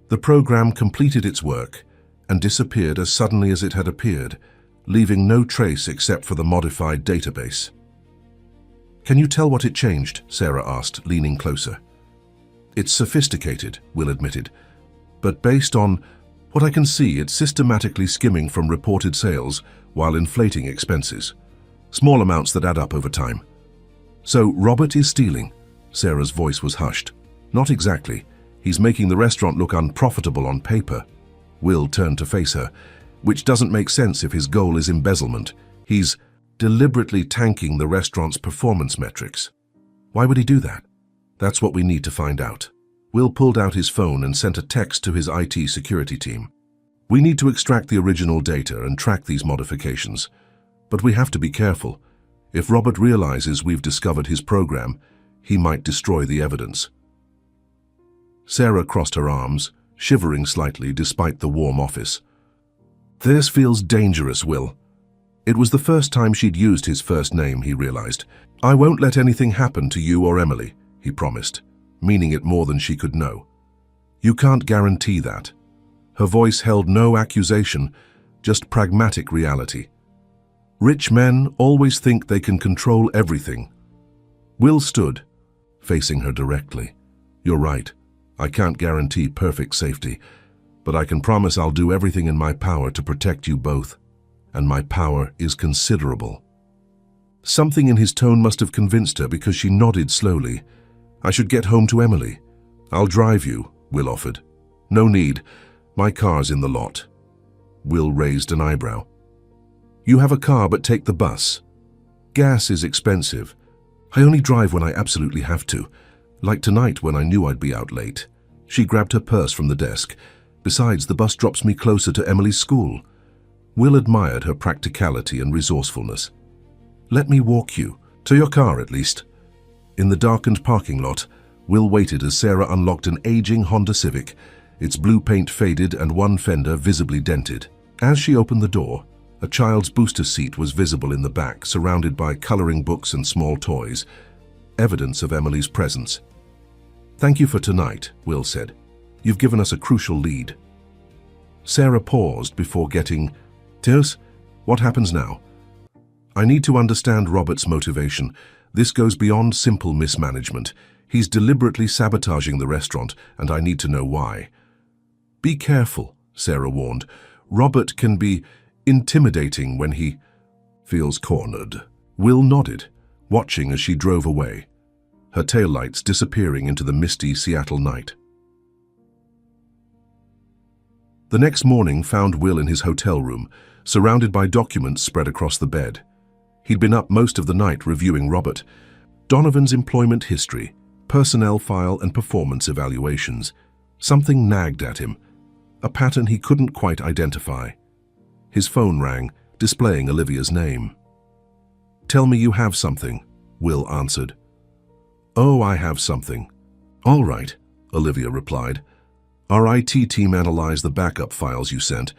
The program completed its work and disappeared as suddenly as it had appeared, leaving no trace except for the modified database. "Can you tell what it changed?" Sarah asked, leaning closer. "It's sophisticated," Will admitted, "but based on what I can see, it's systematically skimming from reported sales while inflating expenses. Small amounts that add up over time." "So Robert is stealing?" Sarah's voice was hushed. "Not exactly. He's making the restaurant look unprofitable on paper." Will turned to face her. "Which doesn't make sense if his goal is embezzlement. He's deliberately tanking the restaurant's performance metrics." "Why would he do that?" "That's what we need to find out." Will pulled out his phone and sent a text to his IT security team. "We need to extract the original data and track these modifications. But we have to be careful. If Robert realizes we've discovered his program, he might destroy the evidence." Sarah crossed her arms, shivering slightly despite the warm office. "This feels dangerous, Will." It was the first time she'd used his first name, he realized. "I won't let anything happen to you or Emily," he promised, meaning it more than she could know. "You can't guarantee that." Her voice held no accusation, just pragmatic reality. Rich men always think they can control everything. Will stood, facing her directly. "You're right. I can't guarantee perfect safety, but I can promise I'll do everything in my power to protect you both. And my power is considerable." Something in his tone must have convinced her because she nodded slowly. "I should get home to Emily." "I'll drive you," Will offered. "No need. My car's in the lot." Will raised an eyebrow. "You have a car, but take the bus." "Gas is expensive. I only drive when I absolutely have to, like tonight when I knew I'd be out late." She grabbed her purse from the desk. "Besides, the bus drops me closer to Emily's school." Will admired her practicality and resourcefulness. "Let me walk you. To your car, at least." In the darkened parking lot, Will waited as Sarah unlocked an aging Honda Civic, its blue paint faded and one fender visibly dented. As she opened the door, a child's booster seat was visible in the back, surrounded by coloring books and small toys, evidence of Emily's presence. "Thank you for tonight," Will said. "You've given us a crucial lead." Sarah paused before getting, "Teos, what happens now?" "I need to understand Robert's motivation. This goes beyond simple mismanagement. He's deliberately sabotaging the restaurant, and I need to know why." "Be careful," Sarah warned. "Robert can be intimidating when he feels cornered." Will nodded, watching as she drove away, her taillights disappearing into the misty Seattle night. The next morning found Will in his hotel room, surrounded by documents spread across the bed. He'd been up most of the night reviewing Robert, Donovan's employment history, personnel file and performance evaluations. Something nagged at him, a pattern he couldn't quite identify. His phone rang, displaying Olivia's name. "Tell me you have something," Will answered. "Oh, I have something." "All right," Olivia replied. "Our IT team analyzed the backup files you sent.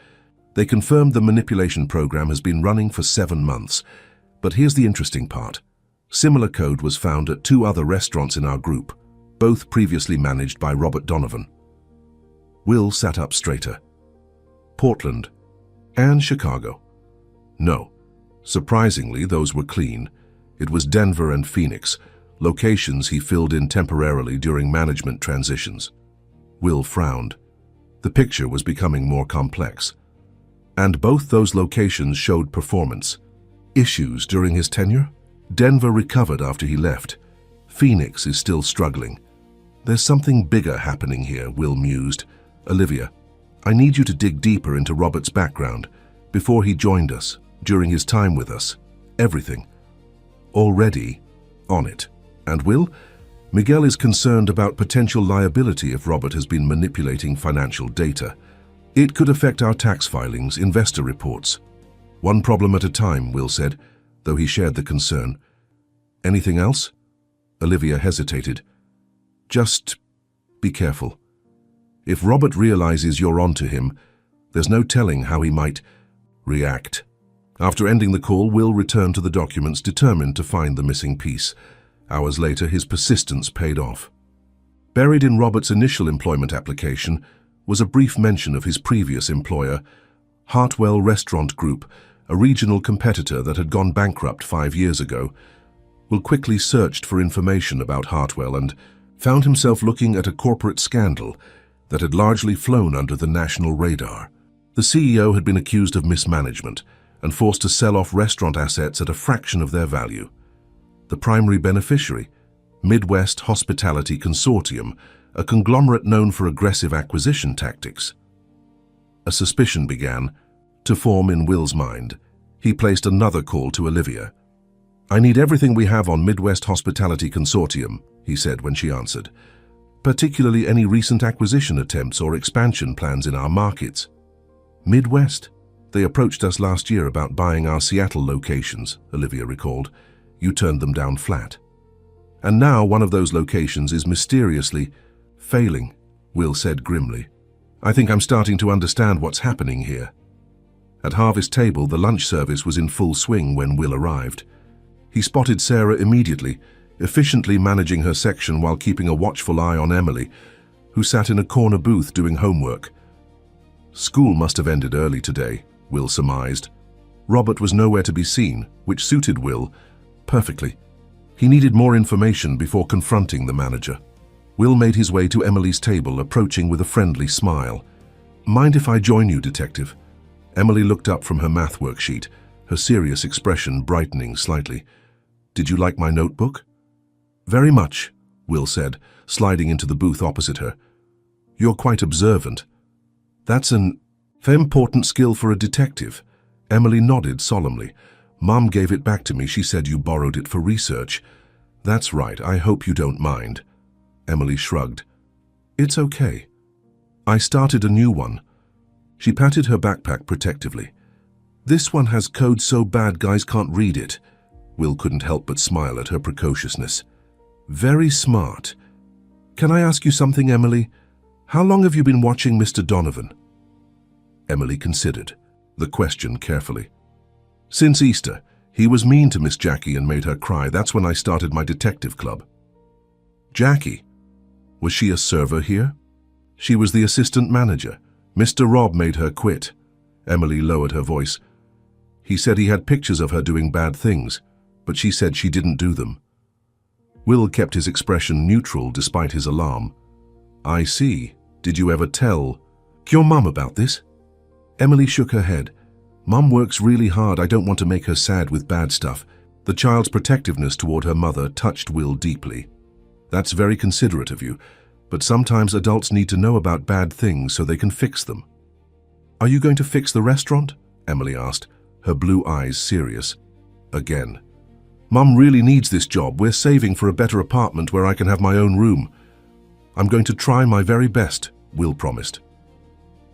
They confirmed the manipulation program has been running for 7 months. But here's the interesting part. Similar code was found at 2 other restaurants in our group, both previously managed by Robert Donovan." Will sat up straighter. "Portland and Chicago?" "No. Surprisingly, those were clean. It was Denver and Phoenix, locations he filled in temporarily during management transitions." Will frowned. The picture was becoming more complex. "And both those locations showed performance issues during his tenure? Denver recovered after he left. Phoenix is still struggling. There's something bigger happening here," Will mused. "Olivia, I need you to dig deeper into Robert's background, before he joined us, during his time with us. Everything. Already on it. And Will, Miguel is concerned about potential liability if Robert has been manipulating financial data. It could affect our tax filings, investor reports." "One problem at a time," Will said, though he shared the concern. "Anything else?" Olivia hesitated. "Just be careful. If Robert realizes you're onto him, there's no telling how he might react." After ending the call, Will returned to the documents, determined to find the missing piece. Hours later, his persistence paid off. Buried in Robert's initial employment application was a brief mention of his previous employer, Hartwell Restaurant Group, a regional competitor that had gone bankrupt 5 years ago. Will quickly searched for information about Hartwell and found himself looking at a corporate scandal that had largely flown under the national radar. The CEO had been accused of mismanagement and forced to sell off restaurant assets at a fraction of their value. The primary beneficiary, Midwest Hospitality Consortium, a conglomerate known for aggressive acquisition tactics. A suspicion began to form in Will's mind. He placed another call to Olivia. "I need everything we have on Midwest Hospitality Consortium," he said when she answered, "particularly any recent acquisition attempts or expansion plans in our markets." "Midwest? They approached us last year about buying our Seattle locations," Olivia recalled. "You turned them down flat. And now one of those locations is mysteriously failing," Will said grimly. "I think I'm starting to understand what's happening here." At Harvest Table, the lunch service was in full swing when Will arrived. He spotted Sarah immediately, efficiently managing her section while keeping a watchful eye on Emily, who sat in a corner booth doing homework. School must have ended early today, Will surmised. Robert was nowhere to be seen, which suited Will perfectly. He needed more information before confronting the manager. Will made his way to Emily's table, approaching with a friendly smile. "Mind if I join you, Detective?" Emily looked up from her math worksheet, her serious expression brightening slightly. "Did you like my notebook?" "Very much," Will said, sliding into the booth opposite her. "You're quite observant." "That's an important skill for a detective." Emily nodded solemnly. "Mom gave it back to me. She said you borrowed it for research." "That's right. I hope you don't mind." Emily shrugged. "It's okay. I started a new one." She patted her backpack protectively. "This one has code so bad guys can't read it." Will couldn't help but smile at her precociousness. "Very smart. Can I ask you something, Emily? How long have you been watching Mr. Donovan?" Emily considered the question carefully. "Since Easter. He was mean to Miss Jackie and made her cry. That's when I started my detective club." "Jackie? Was she a server here?" "She was the assistant manager. Mr. Rob made her quit." Emily lowered her voice. "He said he had pictures of her doing bad things, but she said she didn't do them." Will kept his expression neutral despite his alarm. "I see. Did you ever tell your mum about this?" Emily shook her head. "Mum works really hard. I don't want to make her sad with bad stuff." The child's protectiveness toward her mother touched Will deeply. "That's very considerate of you, but sometimes adults need to know about bad things so they can fix them." "Are you going to fix the restaurant?" Emily asked, her blue eyes serious. Again. "Mum really needs this job. We're saving for a better apartment where I can have my own room." "I'm going to try my very best," Will promised.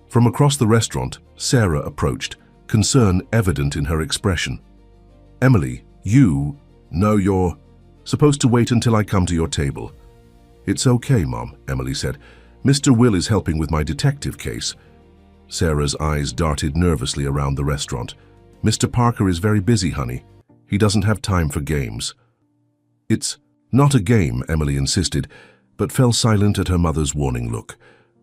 From across the restaurant, Sarah approached, concern evident in her expression. "Emily, no, you're supposed to wait until I come to your table." "It's okay, Mom," Emily said. "Mr. Will is helping with my detective case." Sarah's eyes darted nervously around the restaurant. "Mr. Parker is very busy, honey. He doesn't have time for games." "It's not a game," Emily insisted, but fell silent at her mother's warning look.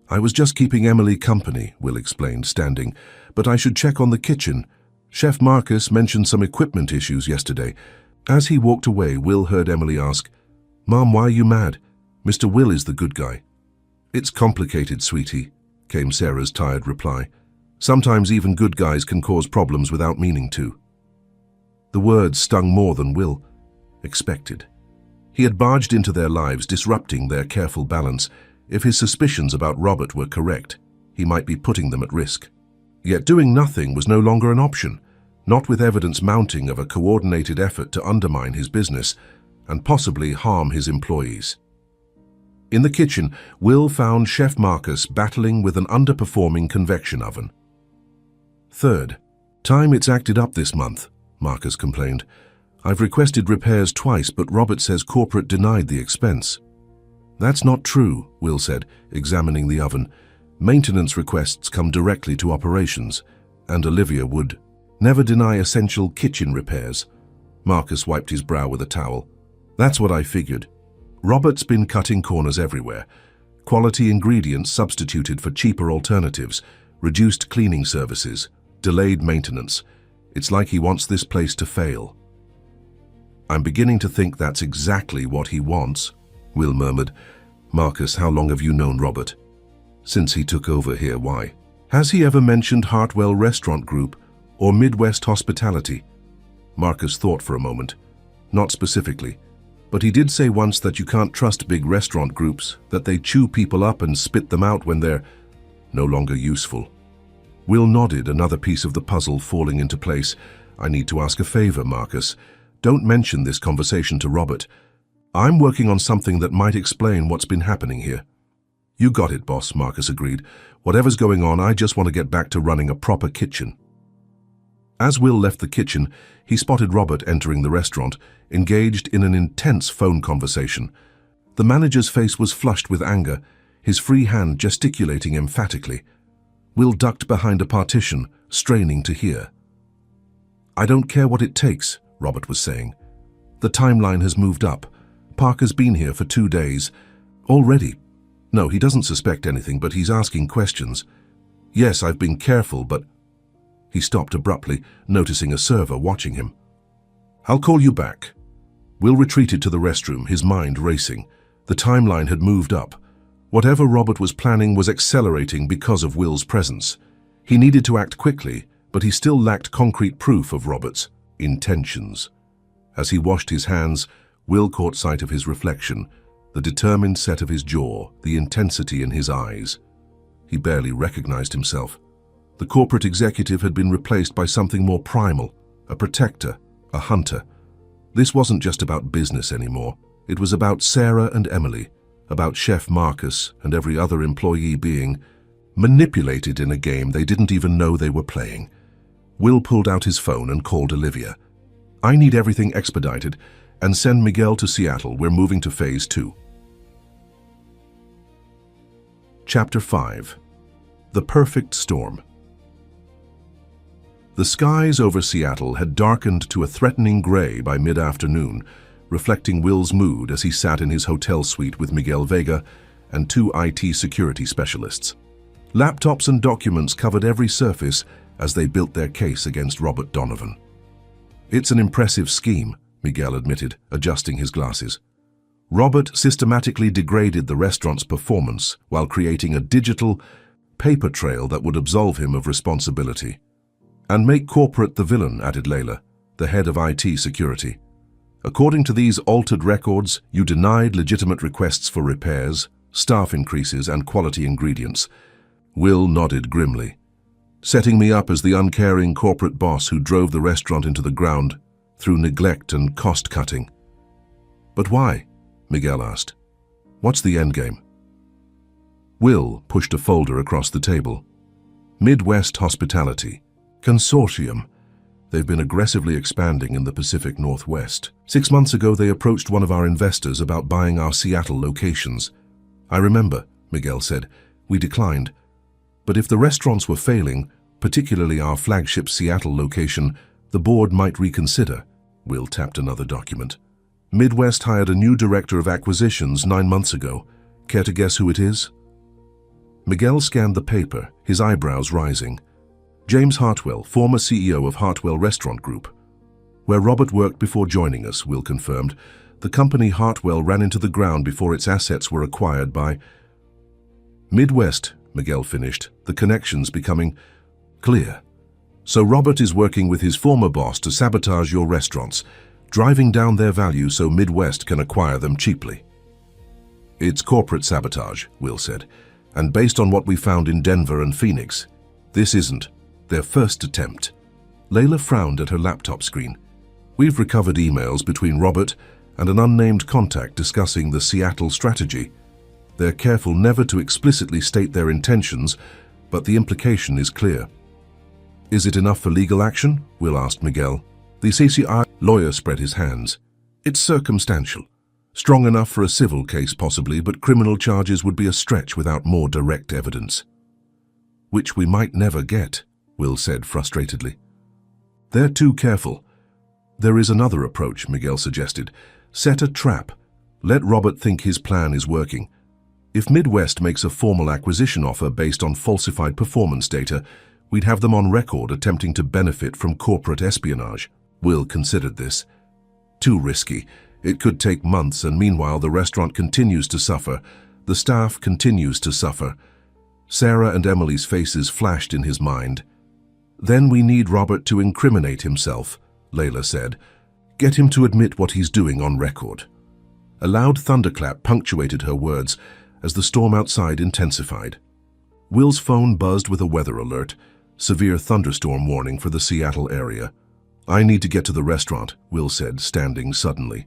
"I was just keeping Emily company," Will explained, standing, "but I should check on the kitchen. Chef Marcus mentioned some equipment issues yesterday." As he walked away, Will heard Emily ask, "Mom, why are you mad? Mr. Will is the good guy." "It's complicated, sweetie," came Sarah's tired reply. "Sometimes even good guys can cause problems without meaning to." The words stung more than Will expected. He had barged into their lives, disrupting their careful balance. If his suspicions about Robert were correct, he might be putting them at risk. Yet doing nothing was no longer an option, not with evidence mounting of a coordinated effort to undermine his business and possibly harm his employees. In the kitchen, Will found Chef Marcus battling with an underperforming convection oven. "Third time it's acted up this month," Marcus complained. "I've requested repairs twice, but Robert says corporate denied the expense." "That's not true," Will said, examining the oven. "Maintenance requests come directly to operations, and Olivia would never deny essential kitchen repairs." Marcus wiped his brow with a towel. "That's what I figured. Robert's been cutting corners everywhere. Quality ingredients substituted for cheaper alternatives, reduced cleaning services, delayed maintenance. It's like he wants this place to fail." "I'm beginning to think that's exactly what he wants," Will murmured. "Marcus, how long have you known Robert?" "Since he took over here. Why? Has he ever mentioned Hartwell Restaurant Group or Midwest Hospitality?" Marcus thought for a moment. "Not specifically, but he did say once that you can't trust big restaurant groups, that they chew people up and spit them out when they're no longer useful." Will nodded, another piece of the puzzle falling into place. "I need to ask a favor, Marcus. Don't mention this conversation to Robert. I'm working on something that might explain what's been happening here." "You got it, boss," Marcus agreed. "Whatever's going on, I just want to get back to running a proper kitchen." As Will left the kitchen, he spotted Robert entering the restaurant, engaged in an intense phone conversation. The manager's face was flushed with anger, his free hand gesticulating emphatically. Will ducked behind a partition, straining to hear. "I don't care what it takes," Robert was saying. "The timeline has moved up. Parker's been here for 2 days. Already. No, he doesn't suspect anything, but he's asking questions. Yes, I've been careful, but—" He stopped abruptly, noticing a server watching him. "I'll call you back." Will retreated to the restroom, his mind racing. The timeline had moved up. Whatever Robert was planning was accelerating because of Will's presence. He needed to act quickly, but he still lacked concrete proof of Robert's intentions. As he washed his hands, Will caught sight of his reflection, the determined set of his jaw, the intensity in his eyes. He barely recognized himself. The corporate executive had been replaced by something more primal, a protector, a hunter. This wasn't just about business anymore. It was about Sarah and Emily, about Chef Marcus and every other employee being manipulated in a game they didn't even know they were playing. Will pulled out his phone and called Olivia. "I need everything expedited and send Miguel to Seattle. We're moving to Phase 2. Chapter 5. The Perfect Storm. The skies over Seattle had darkened to a threatening gray by mid-afternoon, reflecting Will's mood as he sat in his hotel suite with Miguel Vega and 2 IT security specialists. Laptops and documents covered every surface as they built their case against Robert Donovan. "It's an impressive scheme," Miguel admitted, adjusting his glasses. Robert systematically degraded the restaurant's performance while creating a digital paper trail that would absolve him of responsibility. "And make corporate the villain," added Layla, the head of IT security. "According to these altered records, you denied legitimate requests for repairs, staff increases, and quality ingredients." Will nodded grimly. "Setting me up as the uncaring corporate boss who drove the restaurant into the ground through neglect and cost-cutting." "But why?" Miguel asked. "What's the endgame?" Will pushed a folder across the table. "Midwest Hospitality. Consortium. They've been aggressively expanding in the Pacific Northwest. 6 months ago, they approached one of our investors about buying our Seattle locations. I remember," Miguel said. "We declined. But if the restaurants were failing, particularly our flagship Seattle location, the board might reconsider." Will tapped another document. "Midwest hired a new director of acquisitions 9 months ago. Care to guess who it is?" Miguel scanned the paper, his eyebrows rising. "James Hartwell, former CEO of Hartwell Restaurant Group." "Where Robert worked before joining us," Will confirmed. "The company Hartwell ran into the ground before its assets were acquired by—" "Midwest," Miguel finished, the connections becoming clear. "So Robert is working with his former boss to sabotage your restaurants, driving down their value so Midwest can acquire them cheaply." "It's corporate sabotage," Will said, "and based on what we found in Denver and Phoenix, this isn't their first attempt." Layla frowned at her laptop screen. "We've recovered emails between Robert and an unnamed contact discussing the Seattle strategy. They're careful never to explicitly state their intentions, but the implication is clear." "Is it enough for legal action?" Will asked Miguel. The CCI lawyer spread his hands. "It's circumstantial. Strong enough for a civil case possibly, but criminal charges would be a stretch without more direct evidence." "Which we might never get," Will said frustratedly. "They're too careful." "There is another approach," Miguel suggested. "Set a trap. Let Robert think his plan is working. If Midwest makes a formal acquisition offer based on falsified performance data, we'd have them on record attempting to benefit from corporate espionage." Will considered this. "Too risky. It could take months, and meanwhile the restaurant continues to suffer. The staff continues to suffer." Sarah and Emily's faces flashed in his mind. "Then we need Robert to incriminate himself," Layla said. "Get him to admit what he's doing on record." A loud thunderclap punctuated her words as the storm outside intensified. Will's phone buzzed with a weather alert, severe thunderstorm warning for the Seattle area. "I need to get to the restaurant," Will said, standing suddenly.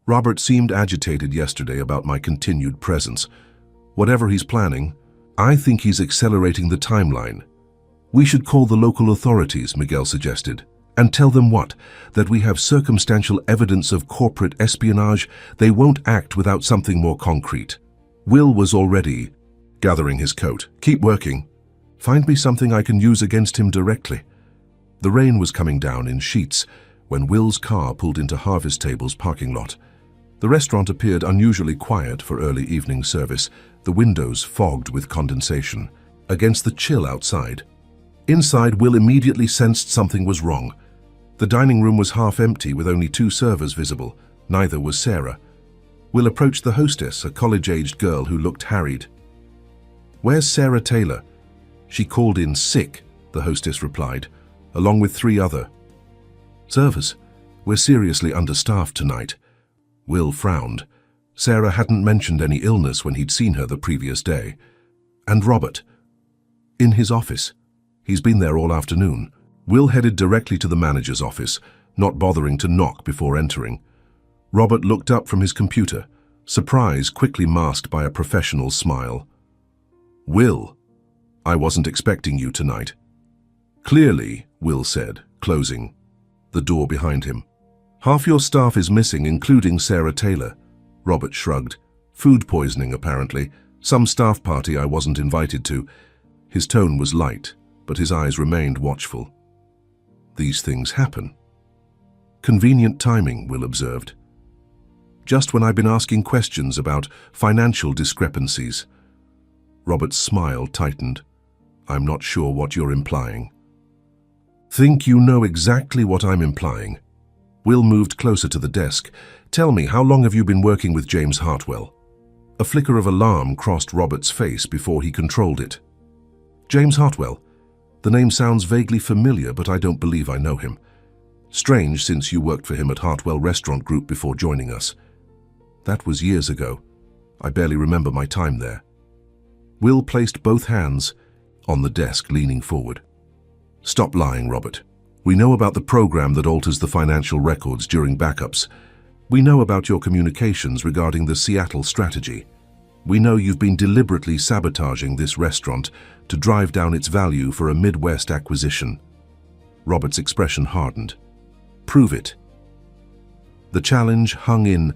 "Robert seemed agitated yesterday about my continued presence. Whatever he's planning, I think he's accelerating the timeline." "We should call the local authorities," Miguel suggested. "And tell them what? That we have circumstantial evidence of corporate espionage. They won't act without something more concrete." Will was already gathering his coat. "Keep working." Find me something I can use against him directly. The rain was coming down in sheets when Will's car pulled into Harvest Table's parking lot. The restaurant appeared unusually quiet for early evening service, the windows fogged with condensation, against the chill outside. Inside, Will immediately sensed something was wrong. The dining room was half empty with only 2 servers visible. Neither was Sarah. Will approached the hostess, a college-aged girl who looked harried. "Where's Sarah Taylor?" "She called in sick," the hostess replied, along with 3 other servers. "We're seriously understaffed tonight." Will frowned. Sarah hadn't mentioned any illness when he'd seen her the previous day. And Robert? In his office. He's been there all afternoon. Will headed directly to the manager's office, not bothering to knock before entering. Robert looked up from his computer, surprise quickly masked by a professional smile. "Will, I wasn't expecting you tonight." "Clearly," Will said, closing the door behind him. "Half your staff is missing, including Sarah Taylor." Robert shrugged. "Food poisoning, apparently. Some staff party I wasn't invited to." His tone was light, but his eyes remained watchful. "These things happen." "Convenient timing," Will observed. "Just when I've been asking questions about financial discrepancies." Robert's smile tightened. "I'm not sure what you're implying." "Think you know exactly what I'm implying." Will moved closer to the desk. "Tell me, how long have you been working with James Hartwell?" A flicker of alarm crossed Robert's face before he controlled it. "James Hartwell? The name sounds vaguely familiar, but I don't believe I know him. Strange, since you worked for him at Hartwell Restaurant Group before joining us." "That was years ago. I barely remember my time there." Will placed both hands on the desk, leaning forward. "Stop lying, Robert. We know about the program that alters the financial records during backups. We know about your communications regarding the Seattle strategy. We know you've been deliberately sabotaging this restaurant to drive down its value for a Midwest acquisition." Robert's expression hardened. "Prove it." The challenge hung in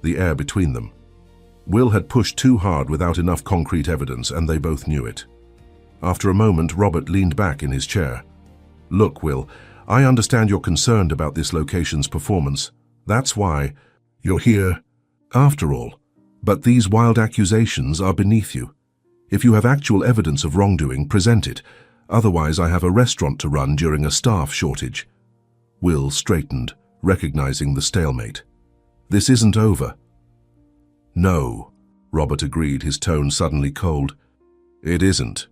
the air between them. Will had pushed too hard without enough concrete evidence, and they both knew it. After a moment, Robert leaned back in his chair. "Look, Will, I understand you're concerned about this location's performance. That's why you're here, after all. But these wild accusations are beneath you. If you have actual evidence of wrongdoing, present it. Otherwise, I have a restaurant to run during a staff shortage." Will straightened, recognizing the stalemate. "This isn't over." "No," Robert agreed, his tone suddenly cold. "It isn't."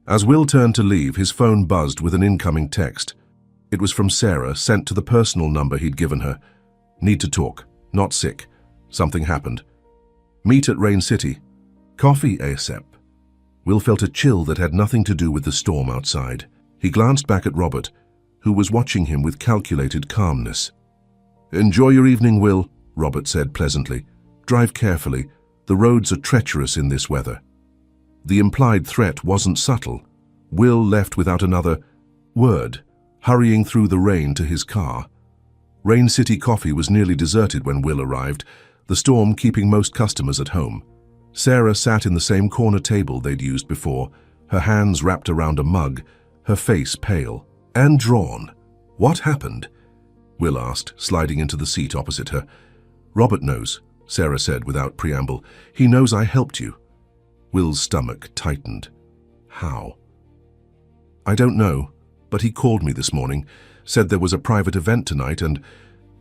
As Will turned to leave, his phone buzzed with an incoming text. It was from Sarah, sent to the personal number he'd given her. "Need to talk. Not sick. Something happened. Meet at Rain City. Coffee ASAP." Will felt a chill that had nothing to do with the storm outside. He glanced back at Robert, who was watching him with calculated calmness. "Enjoy your evening, Will," Robert said pleasantly. "Drive carefully. The roads are treacherous in this weather." The implied threat wasn't subtle. Will left without another word, hurrying through the rain to his car. Rain City Coffee was nearly deserted when Will arrived, the storm keeping most customers at home. Sarah sat in the same corner table they'd used before, her hands wrapped around a mug, her face pale and drawn. "What happened?" Will asked, sliding into the seat opposite her. "Robert knows," Sarah said without preamble. "He knows I helped you." Will's stomach tightened. "How?" "I don't know, but he called me this morning, said there was a private event tonight and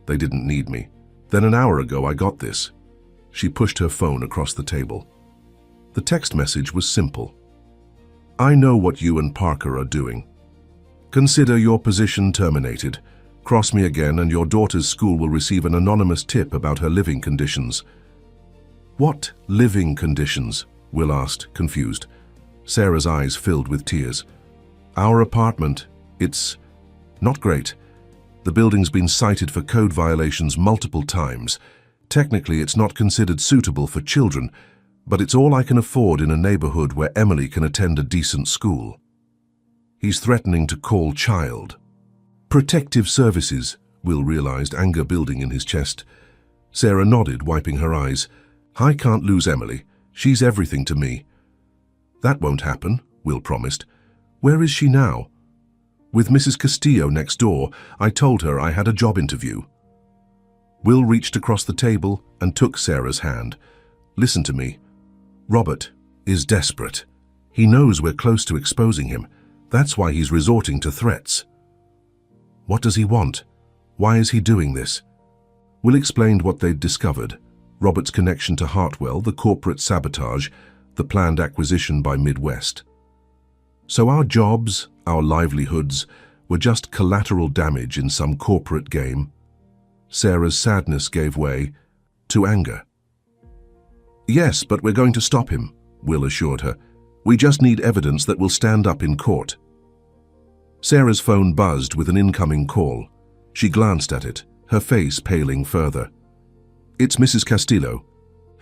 they didn't need me. Then an hour ago I got this." She pushed her phone across the table. The text message was simple. "I know what you and Parker are doing. Consider your position terminated. Cross me again and your daughter's school will receive an anonymous tip about her living conditions." "What living conditions?" Will asked, confused. Sarah's eyes filled with tears. "Our apartment, it's not great. The building's been cited for code violations multiple times. Technically, it's not considered suitable for children, but it's all I can afford in a neighborhood where Emily can attend a decent school. He's threatening to call child protective services," Will realized, anger building in his chest. Sarah nodded, wiping her eyes. "I can't lose Emily. She's everything to me." "That won't happen," Will promised. Where is she now? With Mrs. Castillo next door. I told her I had a job interview. Will reached across the table and took Sarah's hand. Listen to me. Robert is desperate. He knows we're close to exposing him. That's why he's resorting to threats. What does he want? Why is he doing this? Will explained what they'd discovered. Robert's connection to Hartwell, the corporate sabotage, the planned acquisition by Midwest. So our jobs, our livelihoods, were just collateral damage in some corporate game. Sarah's sadness gave way to anger. Yes, but we're going to stop him, Will assured her. We just need evidence that will stand up in court. Sarah's phone buzzed with an incoming call. She glanced at it, her face paling further. It's Mrs. Castillo.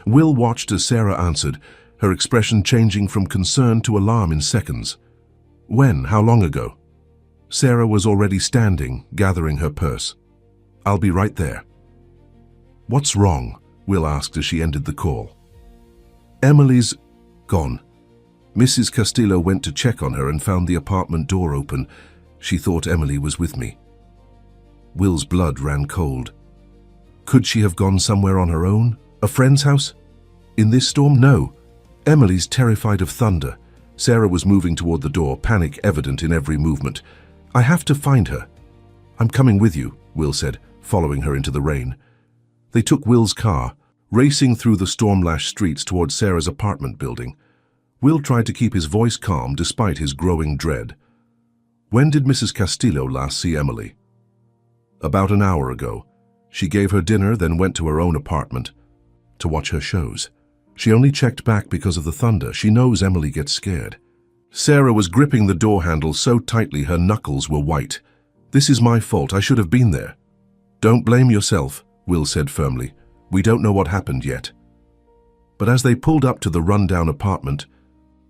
Will watched as Sarah answered, her expression changing from concern to alarm in seconds. When? How long ago? Sarah was already standing, gathering her purse. I'll be right there. What's wrong? Will asked as she ended the call. Emily's gone. Mrs. Castillo went to check on her and found the apartment door open. She thought Emily was with me. Will's blood ran cold. Could she have gone somewhere on her own? A friend's house? In this storm? No. Emily's terrified of thunder. Sarah was moving toward the door, panic evident in every movement. I have to find her. I'm coming with you, Will said, following her into the rain. They took Will's car, racing through the storm-lashed streets toward Sarah's apartment building. Will tried to keep his voice calm despite his growing dread. When did Mrs. Castillo last see Emily? About an hour ago. She gave her dinner, then went to her own apartment to watch her shows. She only checked back because of the thunder. She knows Emily gets scared. Sarah was gripping the door handle so tightly her knuckles were white. This is my fault. I should have been there. Don't blame yourself, Will said firmly. We don't know what happened yet. But as they pulled up to the rundown apartment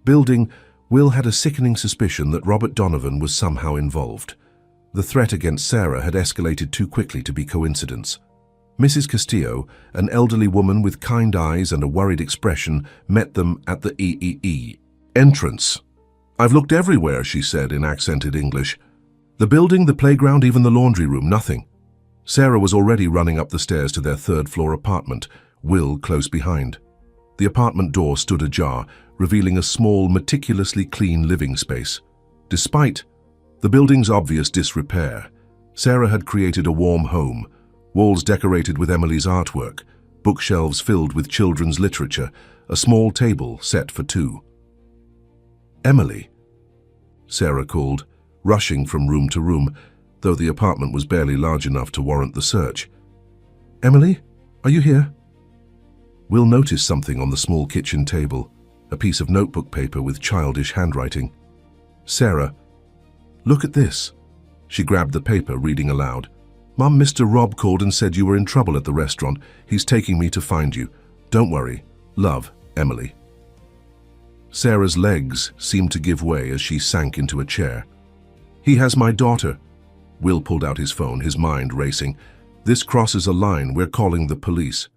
building, Will had a sickening suspicion that Robert Donovan was somehow involved. The threat against Sarah had escalated too quickly to be coincidence. Mrs. Castillo, an elderly woman with kind eyes and a worried expression, met them at the entrance. I've looked everywhere, she said in accented English. The building, the playground, even the laundry room, nothing. Sarah was already running up the stairs to their third-floor apartment, Will close behind. The apartment door stood ajar, revealing a small, meticulously clean living space. Despite the building's obvious disrepair, Sarah had created a warm home, walls decorated with Emily's artwork, bookshelves filled with children's literature, a small table set for two. Emily, Sarah called, rushing from room to room, though the apartment was barely large enough to warrant the search. Emily, are you here? Will noticed something on the small kitchen table, a piece of notebook paper with childish handwriting. Sarah, look at this. She grabbed the paper, reading aloud. Mum, Mr. Rob called and said you were in trouble at the restaurant. He's taking me to find you. Don't worry. Love, Emily. Sarah's legs seemed to give way as she sank into a chair. He has my daughter. Will pulled out his phone, his mind racing. This crosses a line. We're calling the police.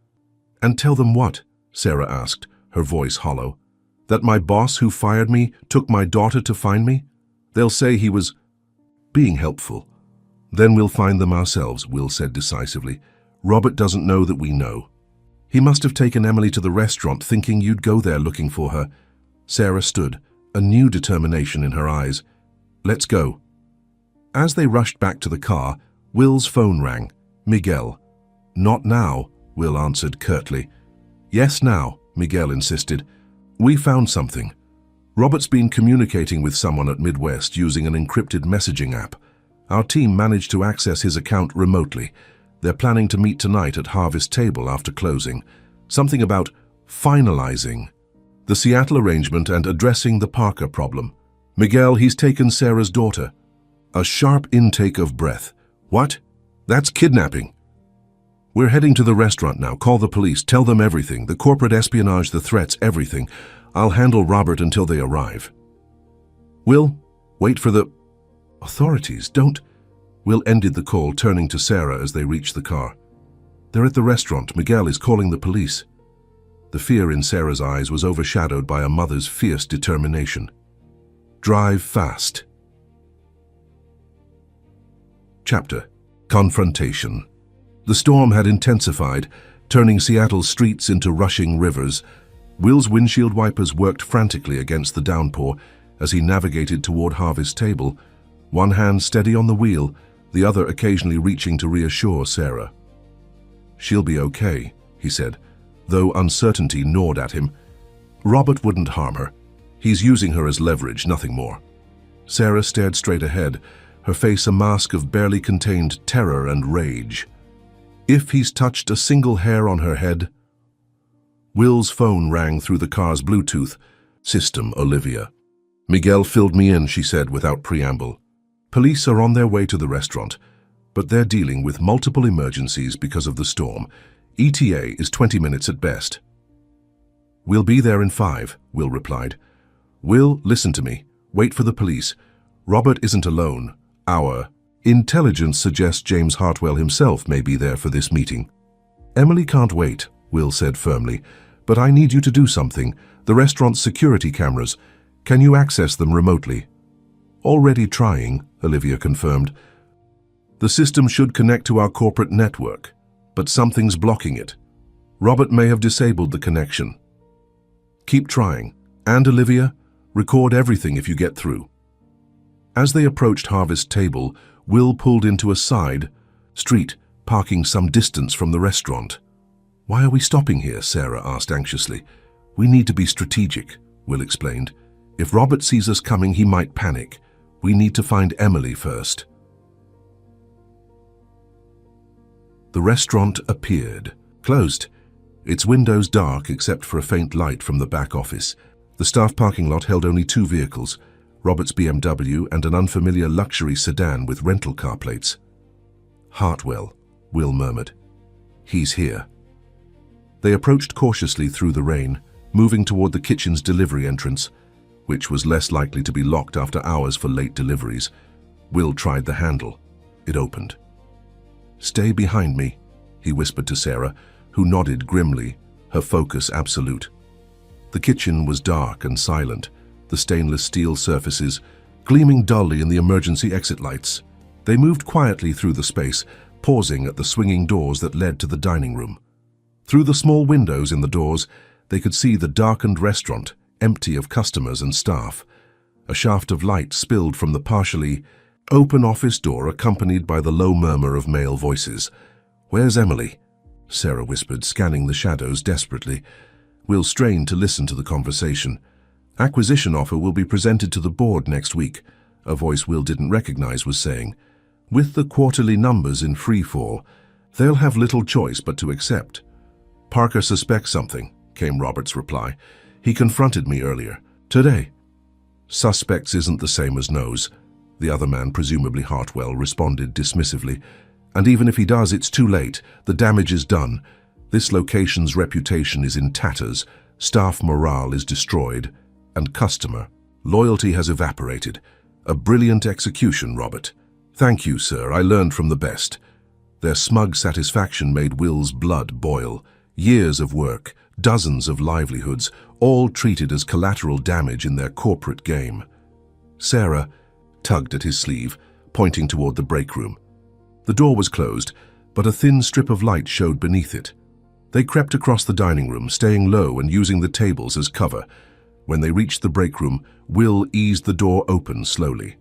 And tell them what? Sarah asked, her voice hollow. That my boss who fired me took my daughter to find me? They'll say he was being helpful. Then we'll find them ourselves, Will said decisively. Robert doesn't know that we know. He must have taken Emily to the restaurant thinking you'd go there looking for her. Sarah stood, a new determination in her eyes. Let's go. As they rushed back to the car, Will's phone rang. Miguel. Not now, Will answered curtly. Yes, now, Miguel insisted. We found something. Robert's been communicating with someone at Midwest using an encrypted messaging app. Our team managed to access his account remotely. They're planning to meet tonight at Harvest Table after closing. Something about finalizing the Seattle arrangement and addressing the Parker problem. Miguel, he's taken Sarah's daughter. A sharp intake of breath. What? That's kidnapping. We're heading to the restaurant now. Call the police. Tell them everything. The corporate espionage, the threats, everything. I'll handle Robert until they arrive. Will, wait for the authorities. Don't. Will ended the call, turning to Sarah as they reached the car. They're at the restaurant. Miguel is calling the police. The fear in Sarah's eyes was overshadowed by a mother's fierce determination. Drive fast. Chapter: Confrontation. The storm had intensified, turning Seattle's streets into rushing rivers. Will's windshield wipers worked frantically against the downpour as he navigated toward Harvey's table, one hand steady on the wheel, the other occasionally reaching to reassure Sarah. "She'll be okay," he said, though uncertainty gnawed at him. "Robert wouldn't harm her. He's using her as leverage, nothing more." Sarah stared straight ahead, her face a mask of barely contained terror and rage. "If he's touched a single hair on her head—" Will's phone rang through the car's Bluetooth system. "Olivia." "Miguel filled me in," she said without preamble. "Police are on their way to the restaurant, but they're dealing with multiple emergencies because of the storm. ETA is 20 minutes at best." "We'll be there in 5, Will replied. "Will, listen to me. Wait for the police. Robert isn't alone. Our intelligence suggests James Hartwell himself may be there for this meeting." "Emily can't wait," Will said firmly, "but I need you to do something. The restaurant's security cameras. Can you access them remotely?" "Already trying," Olivia confirmed. "The system should connect to our corporate network, but something's blocking it. Robert may have disabled the connection. Keep trying. And Olivia, record everything if you get through." As they approached Harvey's table, Will pulled into a side street, parking some distance from the restaurant. "Why are we stopping here?" Sarah asked anxiously. "We need to be strategic," Will explained. "If Robert sees us coming, he might panic. We need to find Emily first." The restaurant appeared, closed, its windows dark except for a faint light from the back office. The staff parking lot held only 2 vehicles, Robert's BMW and an unfamiliar luxury sedan with rental car plates. "Hartwell," Will murmured. "He's here." They approached cautiously through the rain, moving toward the kitchen's delivery entrance, which was less likely to be locked after hours for late deliveries. Will tried the handle. It opened. "Stay behind me," he whispered to Sarah, who nodded grimly, her focus absolute. The kitchen was dark and silent, the stainless steel surfaces gleaming dully in the emergency exit lights. They moved quietly through the space, pausing at the swinging doors that led to the dining room. Through the small windows in the doors, they could see the darkened restaurant, empty of customers and staff. A shaft of light spilled from the partially open office door, accompanied by the low murmur of male voices. "Where's Emily?" Sarah whispered, scanning the shadows desperately. Will strained to listen to the conversation. "Acquisition offer will be presented to the board next week," a voice Will didn't recognize was saying. "With the quarterly numbers in free fall, they'll have little choice but to accept." "Parker suspects something," came Robert's reply. "He confronted me earlier. Today." "Suspects isn't the same as knows," the other man, presumably Hartwell, responded dismissively. "And even if he does, it's too late. The damage is done. This location's reputation is in tatters, staff morale is destroyed, and customer loyalty has evaporated. A brilliant execution, Robert. Thank you, sir. I learned from the best." Their smug satisfaction made Will's blood boil. Years of work, dozens of livelihoods, all treated as collateral damage in their corporate game. Sarah tugged at his sleeve, pointing toward the break room. The door was closed, but a thin strip of light showed beneath it. They crept across the dining room, staying low and using the tables as cover. When they reached the break room, Will eased the door open slowly.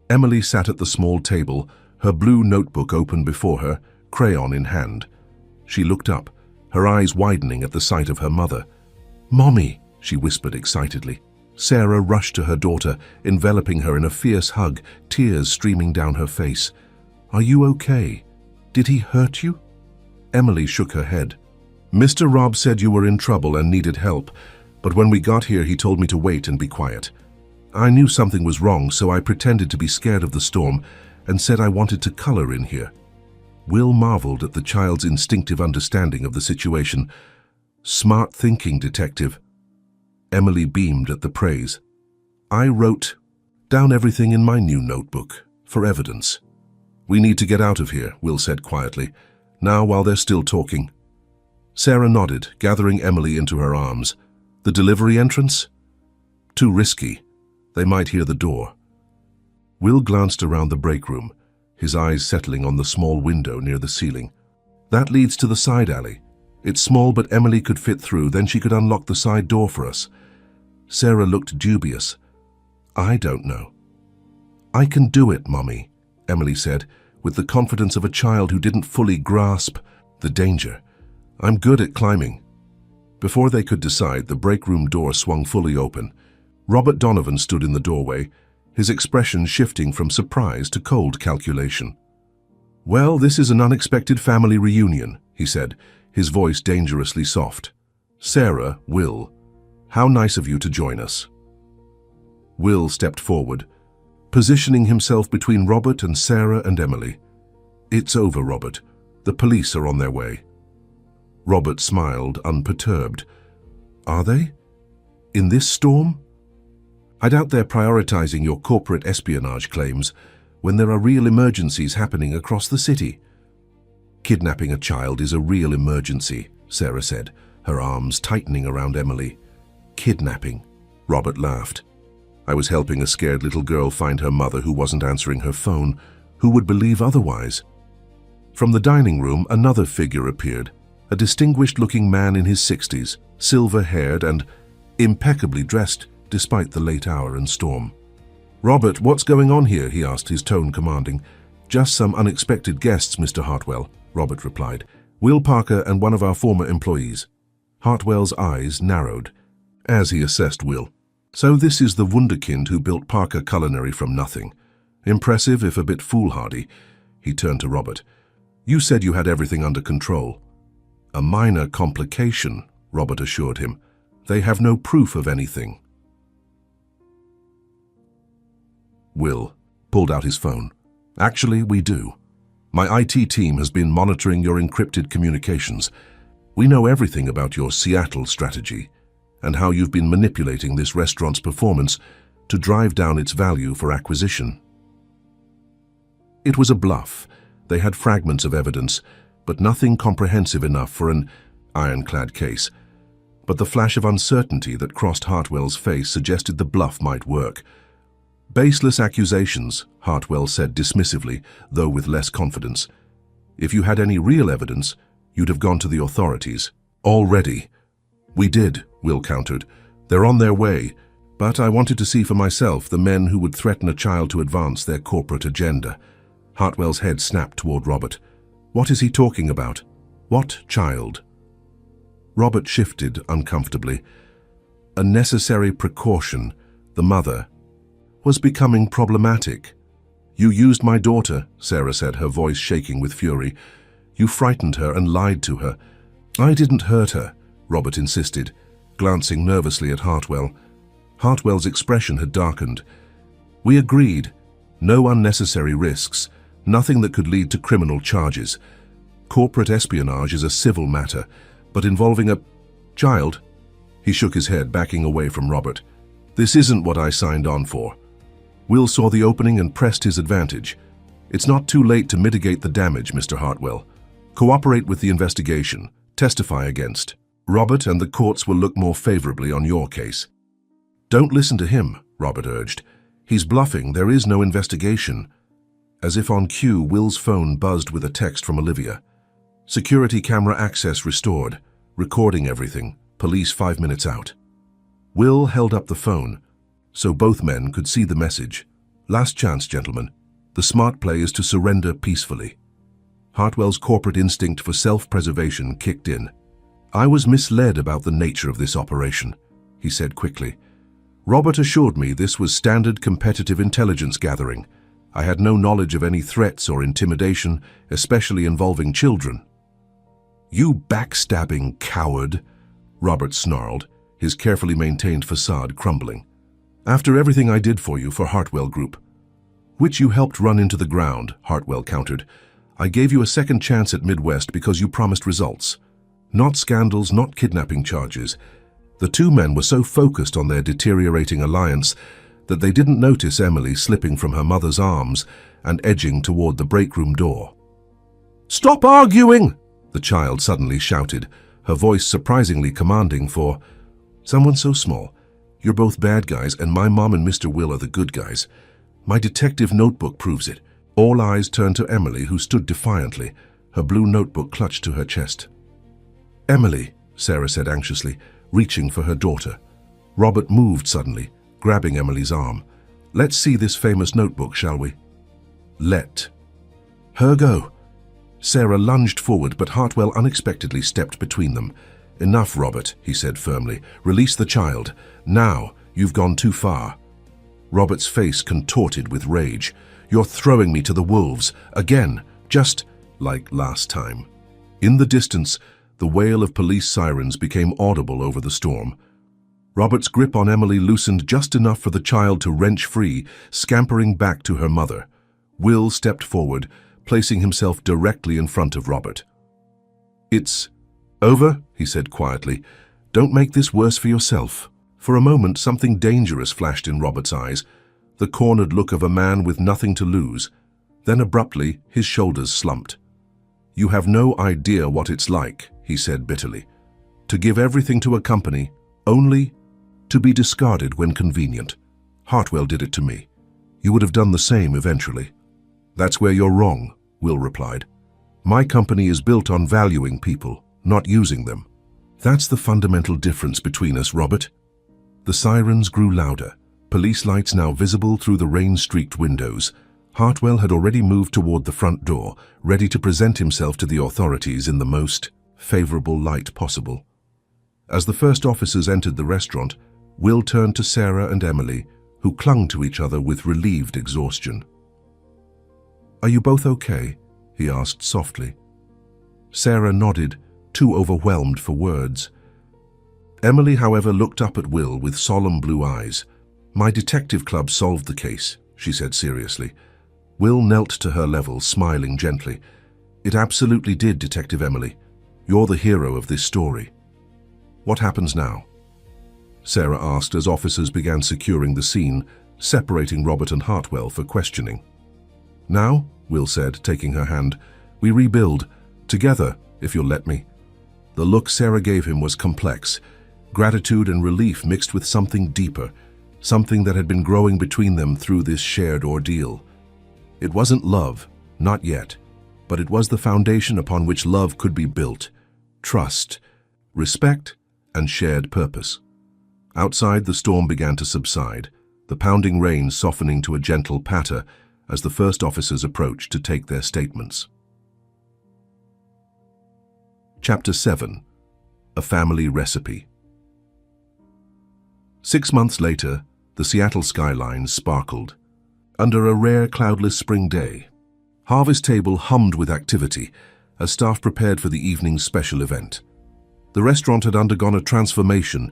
Emily sat at the small table, her blue notebook open before her, crayon in hand. She looked up, her eyes widening at the sight of her mother. "Mommy," she whispered excitedly. Sarah rushed to her daughter, enveloping her in a fierce hug, tears streaming down her face. "Are you okay? Did he hurt you?" Emily shook her head. "Mr. Robb said you were in trouble and needed help, but when we got here he told me to wait and be quiet. I knew something was wrong, so I pretended to be scared of the storm and said I wanted to color in here." Will marveled at the child's instinctive understanding of the situation. "Smart thinking, detective." Emily beamed at the praise. "I wrote down everything in my new notebook, for evidence." "We need to get out of here," Will said quietly, "now while they're still talking." Sarah nodded, gathering Emily into her arms. "The delivery entrance?" "Too risky. They might hear the door. Will glanced around the break room, his eyes settling on the small window near the ceiling. That leads to the side alley. It's small, but Emily could fit through, then she could unlock the side door for us. Sarah looked dubious. I don't know. I can do it, Mummy, Emily said, with the confidence of a child who didn't fully grasp the danger. I'm good at climbing. Before they could decide, the break room door swung fully open. Robert Donovan stood in the doorway, his expression shifting from surprise to cold calculation. Well, this is an unexpected family reunion, he said, his voice dangerously soft. Sarah, Will, how nice of you to join us. Will stepped forward, positioning himself between Robert and Sarah and Emily. It's over, Robert. The police are on their way. Robert smiled, unperturbed. Are they? In this storm? I doubt they're prioritizing your corporate espionage claims when there are real emergencies happening across the city. Kidnapping a child is a real emergency, Sarah said, her arms tightening around Emily. Kidnapping, Robert laughed. I was helping a scared little girl find her mother who wasn't answering her phone. Who would believe otherwise? From the dining room, another figure appeared, a distinguished-looking man in his 60s, silver-haired and impeccably dressed despite the late hour and storm. Robert, what's going on here? He asked, his tone commanding. Just some unexpected guests, Mr. Hartwell, Robert replied. Will Parker and one of our former employees. Hartwell's eyes narrowed as he assessed Will. So this is the wunderkind who built Parker Culinary from nothing. Impressive, if a bit foolhardy. He turned to Robert. You said you had everything under control. A minor complication, Robert assured him. They have no proof of anything. Will pulled out his phone. Actually, we do. My IT team has been monitoring your encrypted communications. We know everything about your Seattle strategy and how you've been manipulating this restaurant's performance to drive down its value for acquisition. It was a bluff. They had fragments of evidence, but nothing comprehensive enough for an ironclad case. But the flash of uncertainty that crossed Hartwell's face suggested the bluff might work. Baseless accusations, Hartwell said dismissively, though with less confidence. If you had any real evidence, you'd have gone to the authorities. Already. We did, Will countered. They're on their way, but I wanted to see for myself the men who would threaten a child to advance their corporate agenda. Hartwell's head snapped toward Robert. What is he talking about? What child? Robert shifted uncomfortably. A necessary precaution, the mother, was becoming problematic. You used my daughter, Sarah said, her voice shaking with fury. You frightened her and lied to her. I didn't hurt her, Robert insisted, glancing nervously at Hartwell. Hartwell's expression had darkened. We agreed. No unnecessary risks, nothing that could lead to criminal charges. Corporate espionage is a civil matter, but involving a child? He shook his head, backing away from Robert. This isn't what I signed on for. Will saw the opening and pressed his advantage. It's not too late to mitigate the damage, Mr. Hartwell. Cooperate with the investigation. Testify against Robert, and the courts will look more favorably on your case. Don't listen to him, Robert urged. He's bluffing. There is no investigation. As if on cue, Will's phone buzzed with a text from Olivia. Security camera access restored. Recording everything. Police 5 minutes out. Will held up the phone so both men could see the message. Last chance, gentlemen. The smart play is to surrender peacefully. Hartwell's corporate instinct for self-preservation kicked in. I was misled about the nature of this operation, he said quickly. Robert assured me this was standard competitive intelligence gathering. I had no knowledge of any threats or intimidation, especially involving children. You backstabbing coward, Robert snarled, his carefully maintained facade crumbling. After everything I did for you for Hartwell Group, which you helped run into the ground, Hartwell countered, I gave you a second chance at Midwest because you promised results. Not scandals, not kidnapping charges. The two men were so focused on their deteriorating alliance that they didn't notice Emily slipping from her mother's arms and edging toward the break room door. Stop arguing! The child suddenly shouted, her voice surprisingly commanding for someone so small. You're both bad guys, and my mom and Mr. Will are the good guys. My detective notebook proves it." All eyes turned to Emily, who stood defiantly, her blue notebook clutched to her chest. "Emily," Sarah said anxiously, reaching for her daughter. Robert moved suddenly, grabbing Emily's arm. "Let's see this famous notebook, shall we?" "Let her go." Sarah lunged forward, but Hartwell unexpectedly stepped between them. "Enough, Robert," he said firmly. "Release the child. Now, you've gone too far." Robert's face contorted with rage. "You're throwing me to the wolves, again, just like last time." In the distance, the wail of police sirens became audible over the storm. Robert's grip on Emily loosened just enough for the child to wrench free, scampering back to her mother. Will stepped forward, placing himself directly in front of Robert. "It's over," he said quietly. "Don't make this worse for yourself." For a moment, something dangerous flashed in Robert's eyes, the cornered look of a man with nothing to lose. Then abruptly, his shoulders slumped. "You have no idea what it's like," he said bitterly, "to give everything to a company, only to be discarded when convenient. Hartwell did it to me. You would have done the same eventually." "That's where you're wrong," Will replied. "My company is built on valuing people, not using them." "That's the fundamental difference between us, Robert." The sirens grew louder, police lights now visible through the rain-streaked windows. Hartwell had already moved toward the front door, ready to present himself to the authorities in the most favorable light possible. As the first officers entered the restaurant, Will turned to Sarah and Emily, who clung to each other with relieved exhaustion. "Are you both okay?" he asked softly. Sarah nodded, too overwhelmed for words. Emily, however, looked up at Will with solemn blue eyes. "My detective club solved the case," she said seriously. Will knelt to her level, smiling gently. "It absolutely did, Detective Emily. You're the hero of this story." "What happens now?" Sarah asked as officers began securing the scene, separating Robert and Hartwell for questioning. "Now," Will said, taking her hand, "we rebuild, together, if you'll let me." The look Sarah gave him was complex, gratitude and relief mixed with something deeper, something that had been growing between them through this shared ordeal. It wasn't love, not yet, but it was the foundation upon which love could be built: trust, respect, and shared purpose. Outside, the storm began to subside, the pounding rain softening to a gentle patter as the first officers approached to take their statements. Chapter 7. A Family Recipe. 6 months later, the Seattle skyline sparkled. Under a rare cloudless spring day, Harvest Table hummed with activity as staff prepared for the evening's special event. The restaurant had undergone a transformation,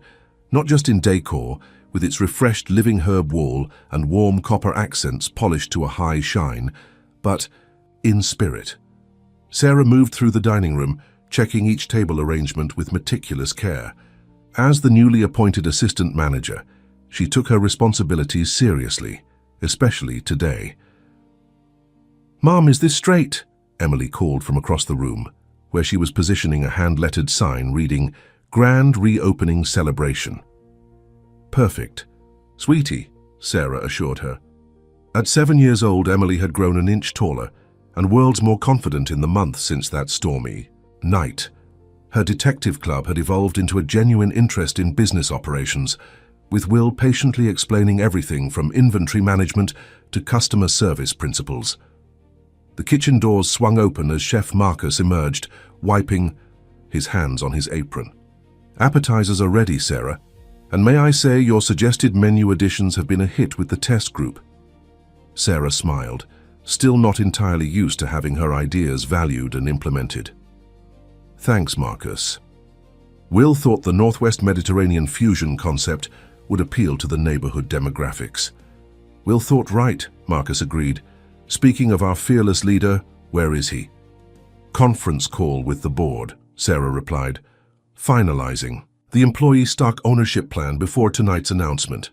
not just in decor, with its refreshed living herb wall and warm copper accents polished to a high shine, but in spirit. Sarah moved through the dining room, checking each table arrangement with meticulous care. As the newly appointed assistant manager, she took her responsibilities seriously, especially today. "Mom, is this straight?" Emily called from across the room, where she was positioning a hand-lettered sign reading, "Grand Reopening Celebration." "Perfect. Sweetie," Sarah assured her. At 7 years old, Emily had grown an inch taller and worlds more confident in the month since that stormy night. Her detective club had evolved into a genuine interest in business operations, with Will patiently explaining everything from inventory management to customer service principles. The kitchen doors swung open as Chef Marcus emerged, wiping his hands on his apron. "Appetizers are ready, Sarah, and may I say your suggested menu additions have been a hit with the test group." Sarah smiled, still not entirely used to having her ideas valued and implemented. "Thanks, Marcus." Will thought the Northwest Mediterranean fusion concept would appeal to the neighborhood demographics. "Will thought right," Marcus agreed. "Speaking of our fearless leader, where is he?" "Conference call with the board," Sarah replied, finalizing the employee stock ownership plan before tonight's announcement.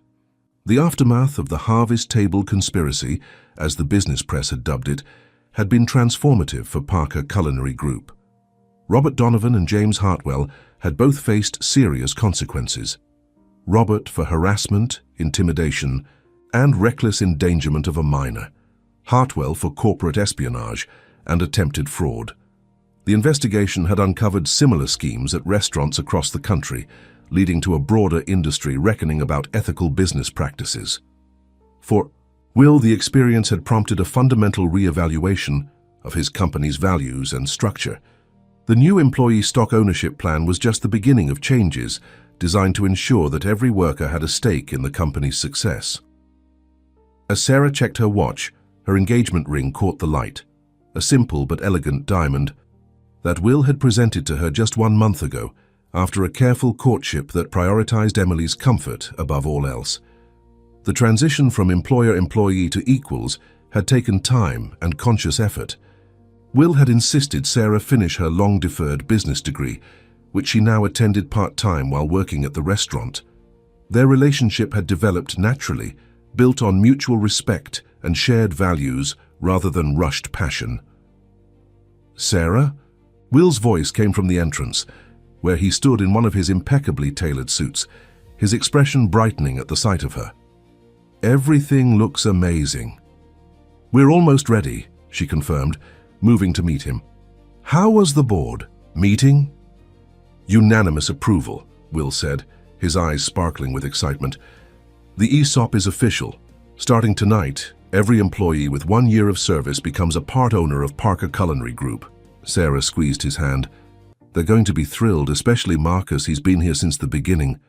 The aftermath of the Harvest Table conspiracy, as the business press had dubbed it, had been transformative for Parker Culinary Group. Robert Donovan and James Hartwell had both faced serious consequences. Robert for harassment, intimidation, and reckless endangerment of a minor, Hartwell for corporate espionage and attempted fraud. The investigation had uncovered similar schemes at restaurants across the country, leading to a broader industry reckoning about ethical business practices. For Will, the experience had prompted a fundamental re-evaluation of his company's values and structure. The new employee stock ownership plan was just the beginning of changes designed to ensure that every worker had a stake in the company's success. As Sarah checked her watch, her engagement ring caught the light, a simple but elegant diamond that Will had presented to her just 1 month ago, after a careful courtship that prioritized Emily's comfort above all else. The transition from employer-employee to equals had taken time and conscious effort. Will had insisted Sarah finish her long-deferred business degree, which she now attended part-time while working at the restaurant. Their relationship had developed naturally, built on mutual respect and shared values rather than rushed passion. "Sarah?" Will's voice came from the entrance, where he stood in one of his impeccably tailored suits, his expression brightening at the sight of her. "Everything looks amazing." "We're almost ready," she confirmed, moving to meet him. "How was the board meeting?" "Unanimous approval," Will said, his eyes sparkling with excitement. "The ESOP is official. Starting tonight, every employee with 1 year of service becomes a part owner of Parker Culinary Group." Sarah squeezed his hand. "They're going to be thrilled, especially Marcus. He's been here since the beginning."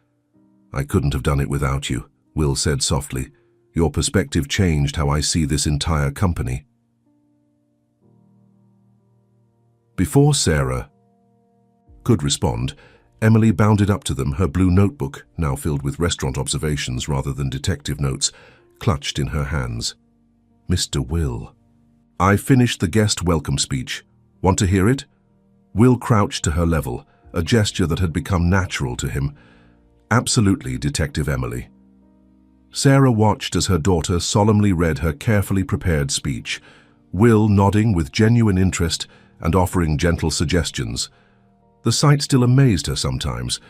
"I couldn't have done it without you," Will said softly. "Your perspective changed how I see this entire company." Before Sarah could respond, Emily bounded up to them, her blue notebook, now filled with restaurant observations rather than detective notes, clutched in her hands. "Mr. Will, I finished the guest welcome speech. Want to hear it?" Will crouched to her level, a gesture that had become natural to him. "Absolutely, Detective Emily." Sarah watched as her daughter solemnly read her carefully prepared speech, Will nodding with genuine interest and offering gentle suggestions. The sight still amazed her sometimes.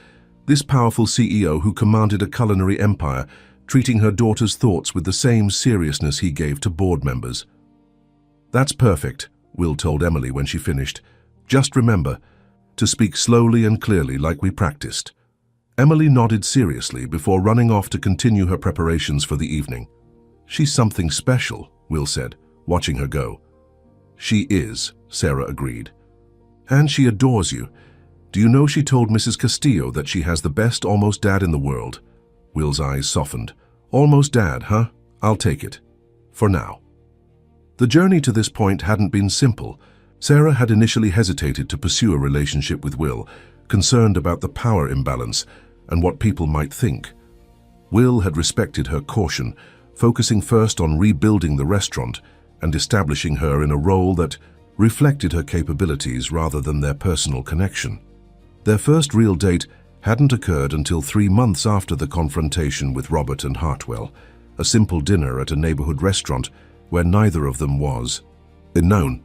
This powerful CEO who commanded a culinary empire, treating her daughter's thoughts with the same seriousness he gave to board members. "That's perfect," Will told Emily when she finished. "Just remember to speak slowly and clearly like we practiced." Emily nodded seriously before running off to continue her preparations for the evening. "She's something special," Will said, watching her go. "She is," Sarah agreed. "And she adores you. Do you know she told Mrs. Castillo that she has the best almost dad in the world?" Will's eyes softened. "Almost dad, huh? I'll take it. For now." The journey to this point hadn't been simple. Sarah had initially hesitated to pursue a relationship with Will, concerned about the power imbalance and what people might think. Will had respected her caution, focusing first on rebuilding the restaurant and establishing her in a role that reflected her capabilities rather than their personal connection. Their first real date hadn't occurred until 3 months after the confrontation with Robert and Hartwell, a simple dinner at a neighborhood restaurant where neither of them was known.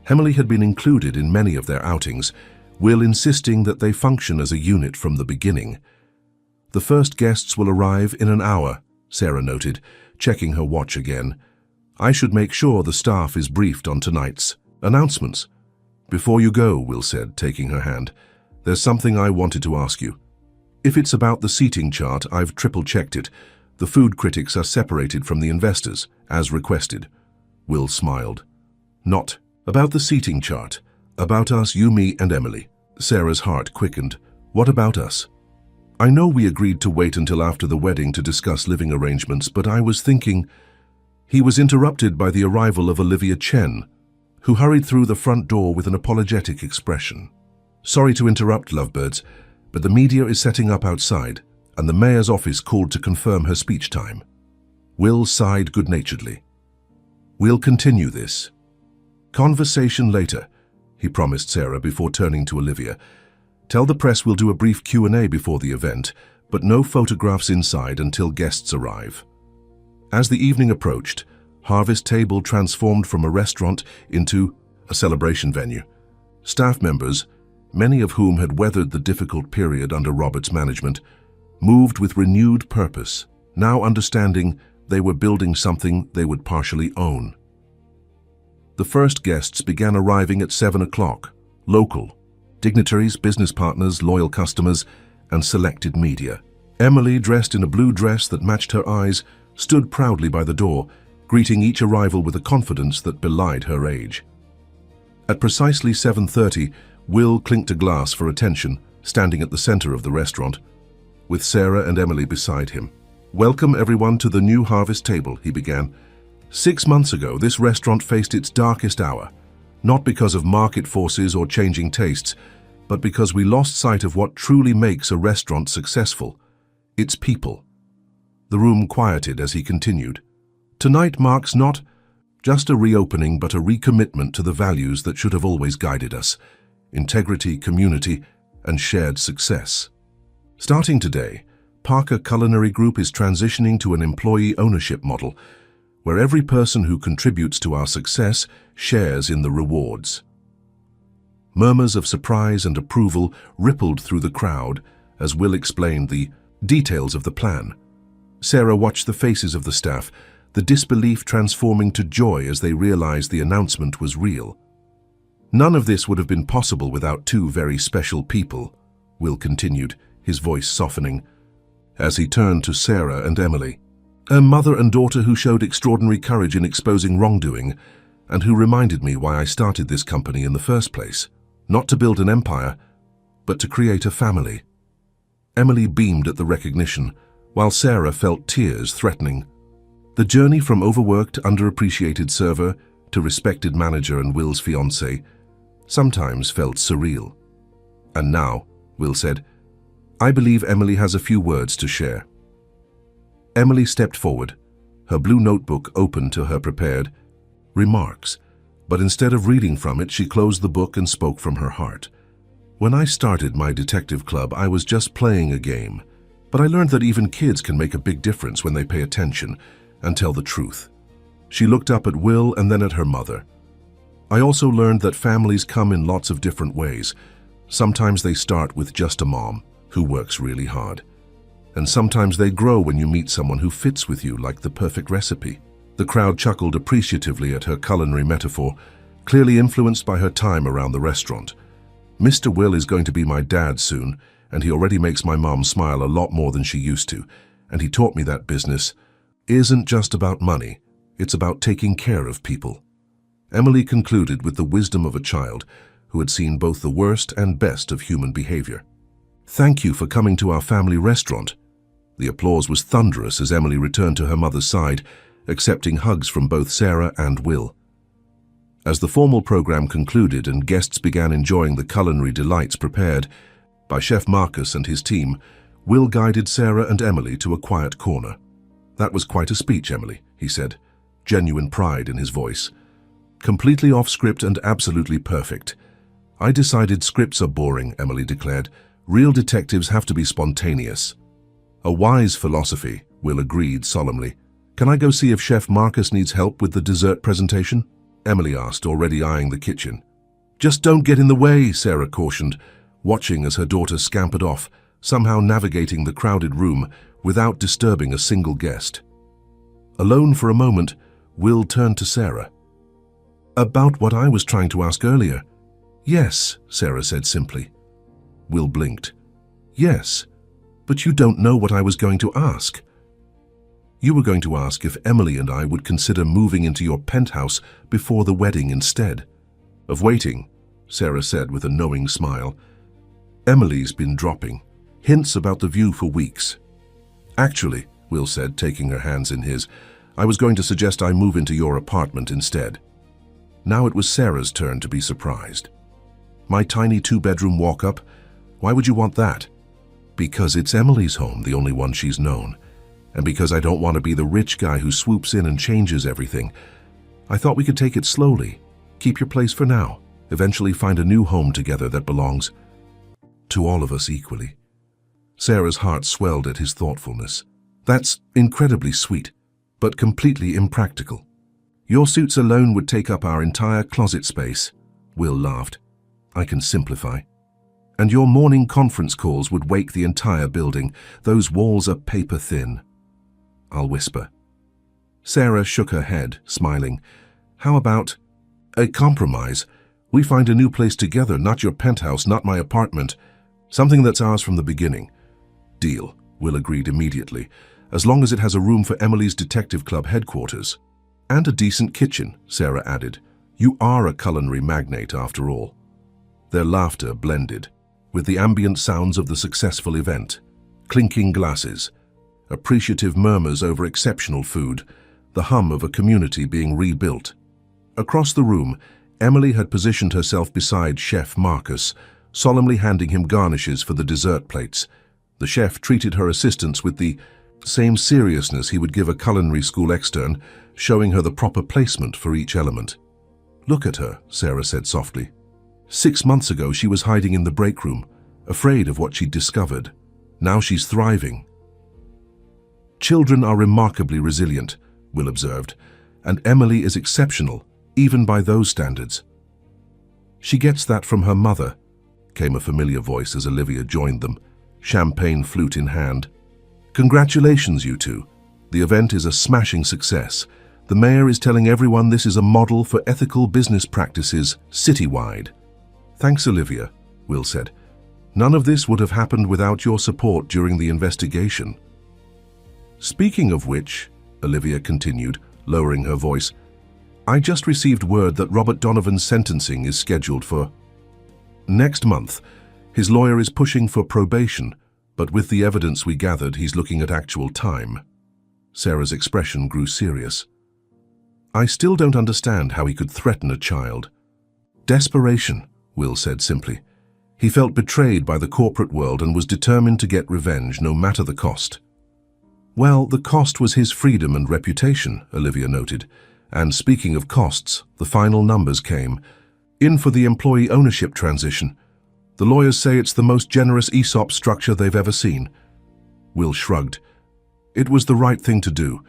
Emily had been included in many of their outings, Will insisting that they function as a unit from the beginning. "The first guests will arrive in an hour," Sarah noted, checking her watch again. "I should make sure the staff is briefed on tonight's announcements." "Before you go," Will said, taking her hand, "there's something I wanted to ask you. If it's about the seating chart, I've triple-checked it. The food critics are separated from the investors, as requested." Will smiled. "Not about the seating chart. About us, you, me, and Emily." Sarah's heart quickened. "What about us?" "I know we agreed to wait until after the wedding to discuss living arrangements, but I was thinking..." He was interrupted by the arrival of Olivia Chen, who hurried through the front door with an apologetic expression. "Sorry to interrupt, lovebirds, but the media is setting up outside, and the mayor's office called to confirm her speech time." Will sighed good-naturedly. "We'll continue this conversation later," he promised Sarah before turning to Olivia. "Tell the press we'll do a brief Q&A before the event, but no photographs inside until guests arrive." As the evening approached, Harvest Table transformed from a restaurant into a celebration venue. Staff members, many of whom had weathered the difficult period under Robert's management, moved with renewed purpose, now understanding they were building something they would partially own. The first guests began arriving at 7 o'clock, local, dignitaries, business partners, loyal customers, and selected media. Emily, dressed in a blue dress that matched her eyes, stood proudly by the door, greeting each arrival with a confidence that belied her age. At precisely 7:30, Will clinked a glass for attention, standing at the center of the restaurant, with Sarah and Emily beside him. "Welcome everyone to the new harvest table," he began. "6 months ago, this restaurant faced its darkest hour, not because of market forces or changing tastes, but because we lost sight of what truly makes a restaurant successful: its people." The room quieted as he continued. "Tonight marks not just a reopening, but a recommitment to the values that should have always guided us: integrity, community, and shared success. Starting today, Parker Culinary Group is transitioning to an employee ownership model, where every person who contributes to our success shares in the rewards." Murmurs of surprise and approval rippled through the crowd as Will explained the details of the plan. Sarah watched the faces of the staff, the disbelief transforming to joy as they realized the announcement was real. "None of this would have been possible without two very special people," Will continued, his voice softening, as he turned to Sarah and Emily. "A mother and daughter who showed extraordinary courage in exposing wrongdoing, and who reminded me why I started this company in the first place. Not to build an empire, but to create a family." Emily beamed at the recognition, while Sarah felt tears threatening. The journey from overworked, underappreciated server to respected manager and Will's fiancée sometimes felt surreal. "And now," Will said, "I believe Emily has a few words to share." Emily stepped forward, her blue notebook open to her prepared remarks, but instead of reading from it, she closed the book and spoke from her heart. "When I started my detective club, I was just playing a game, but I learned that even kids can make a big difference when they pay attention and tell the truth." She looked up at Will and then at her mother. "I also learned that families come in lots of different ways. Sometimes they start with just a mom who works really hard. And sometimes they grow when you meet someone who fits with you like the perfect recipe." The crowd chuckled appreciatively at her culinary metaphor, clearly influenced by her time around the restaurant. "Mr. Will is going to be my dad soon, and he already makes my mom smile a lot more than she used to, and he taught me that business isn't just about money, it's about taking care of people." Emily concluded with the wisdom of a child who had seen both the worst and best of human behavior. "Thank you for coming to our family restaurant." The applause was thunderous as Emily returned to her mother's side, accepting hugs from both Sarah and Will. As the formal program concluded and guests began enjoying the culinary delights prepared by Chef Marcus and his team, Will guided Sarah and Emily to a quiet corner. "That was quite a speech, Emily," he said, genuine pride in his voice. "Completely off script and absolutely perfect." "I decided scripts are boring," Emily declared. "Real detectives have to be spontaneous." "A wise philosophy," Will agreed solemnly. "Can I go see if Chef Marcus needs help with the dessert presentation?" Emily asked, already eyeing the kitchen. "Just don't get in the way," Sarah cautioned, watching as her daughter scampered off, somehow navigating the crowded room without disturbing a single guest. Alone for a moment, Will turned to Sarah. "About what I was trying to ask earlier." "Yes," Sarah said simply. Will blinked. "Yes, but you don't know what I was going to ask." "You were going to ask if Emily and I would consider moving into your penthouse before the wedding instead of waiting," Sarah said with a knowing smile. "Emily's been dropping hints about the view for weeks." "Actually," Will said, taking her hands in his, "I was going to suggest I move into your apartment instead." Now it was Sarah's turn to be surprised. "My tiny two-bedroom walk-up? Why would you want that?" "Because it's Emily's home, the only one she's known. And because I don't want to be the rich guy who swoops in and changes everything. I thought we could take it slowly. Keep your place for now. Eventually find a new home together that belongs to all of us equally." Sarah's heart swelled at his thoughtfulness. "That's incredibly sweet, but completely impractical. Your suits alone would take up our entire closet space." Will laughed. "I can simplify." And your morning conference calls would wake the entire building. Those walls are paper thin. I'll whisper. Sarah shook her head, smiling. How about a compromise? We find a new place together, not your penthouse, not my apartment. Something that's ours from the beginning. Deal, Will agreed immediately, as long as it has a room for Emily's detective club headquarters. And a decent kitchen, Sarah added. You are a culinary magnate, after all. Their laughter blended with the ambient sounds of the successful event. Clinking glasses, appreciative murmurs over exceptional food, the hum of a community being rebuilt. Across the room, Emily had positioned herself beside Chef Marcus, solemnly handing him garnishes for the dessert plates. The chef treated her assistants with the same seriousness he would give a culinary school extern, showing her the proper placement for each element. Look at her, Sarah said softly. 6 months ago she was hiding in the break room, afraid of what she'd discovered. Now she's thriving. Children are remarkably resilient, Will observed, and Emily is exceptional, even by those standards. She gets that from her mother, came a familiar voice as Olivia joined them, champagne flute in hand. Congratulations, you two. The event is a smashing success. The mayor is telling everyone this is a model for ethical business practices citywide. Thanks, Olivia, Will said. None of this would have happened without your support during the investigation. Speaking of which, Olivia continued, lowering her voice, I just received word that Robert Donovan's sentencing is scheduled for next month. His lawyer is pushing for probation, but with the evidence we gathered, he's looking at actual time. Sarah's expression grew serious. I still don't understand how he could threaten a child. Desperation, Will said simply. He felt betrayed by the corporate world and was determined to get revenge no matter the cost. Well, the cost was his freedom and reputation, Olivia noted. And speaking of costs, the final numbers came. In for the employee ownership transition. The lawyers say it's the most generous ESOP structure they've ever seen. Will shrugged. It was the right thing to do.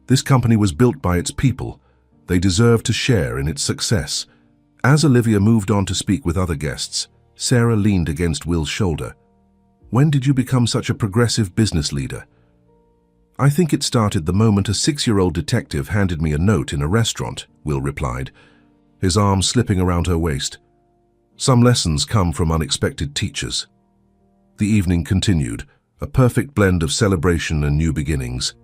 This company was built by its people. They deserve to share in its success. As Olivia moved on to speak with other guests, Sarah leaned against Will's shoulder. When did you become such a progressive business leader? I think it started the moment a 6-year-old detective handed me a note in a restaurant, Will replied, his arm slipping around her waist. Some lessons come from unexpected teachers. The evening continued, a perfect blend of celebration and new beginnings.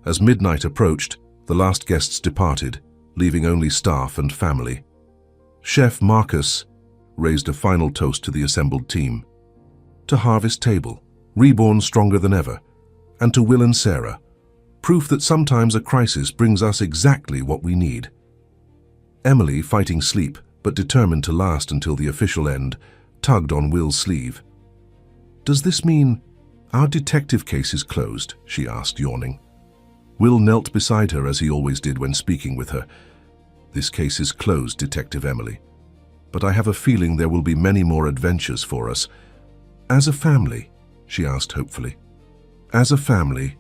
As midnight approached, the last guests departed, leaving only staff and family. Chef Marcus raised a final toast to the assembled team. To Harvest Table, reborn stronger than ever, and to Will and Sarah, proof that sometimes a crisis brings us exactly what we need. Emily, fighting sleep, but determined to last until the official end, tugged on Will's sleeve. Does this mean our detective case is closed? She asked, yawning. Will knelt beside her as he always did when speaking with her. This case is closed, Detective Emily. But I have a feeling there will be many more adventures for us. As a family, she asked hopefully. As a family,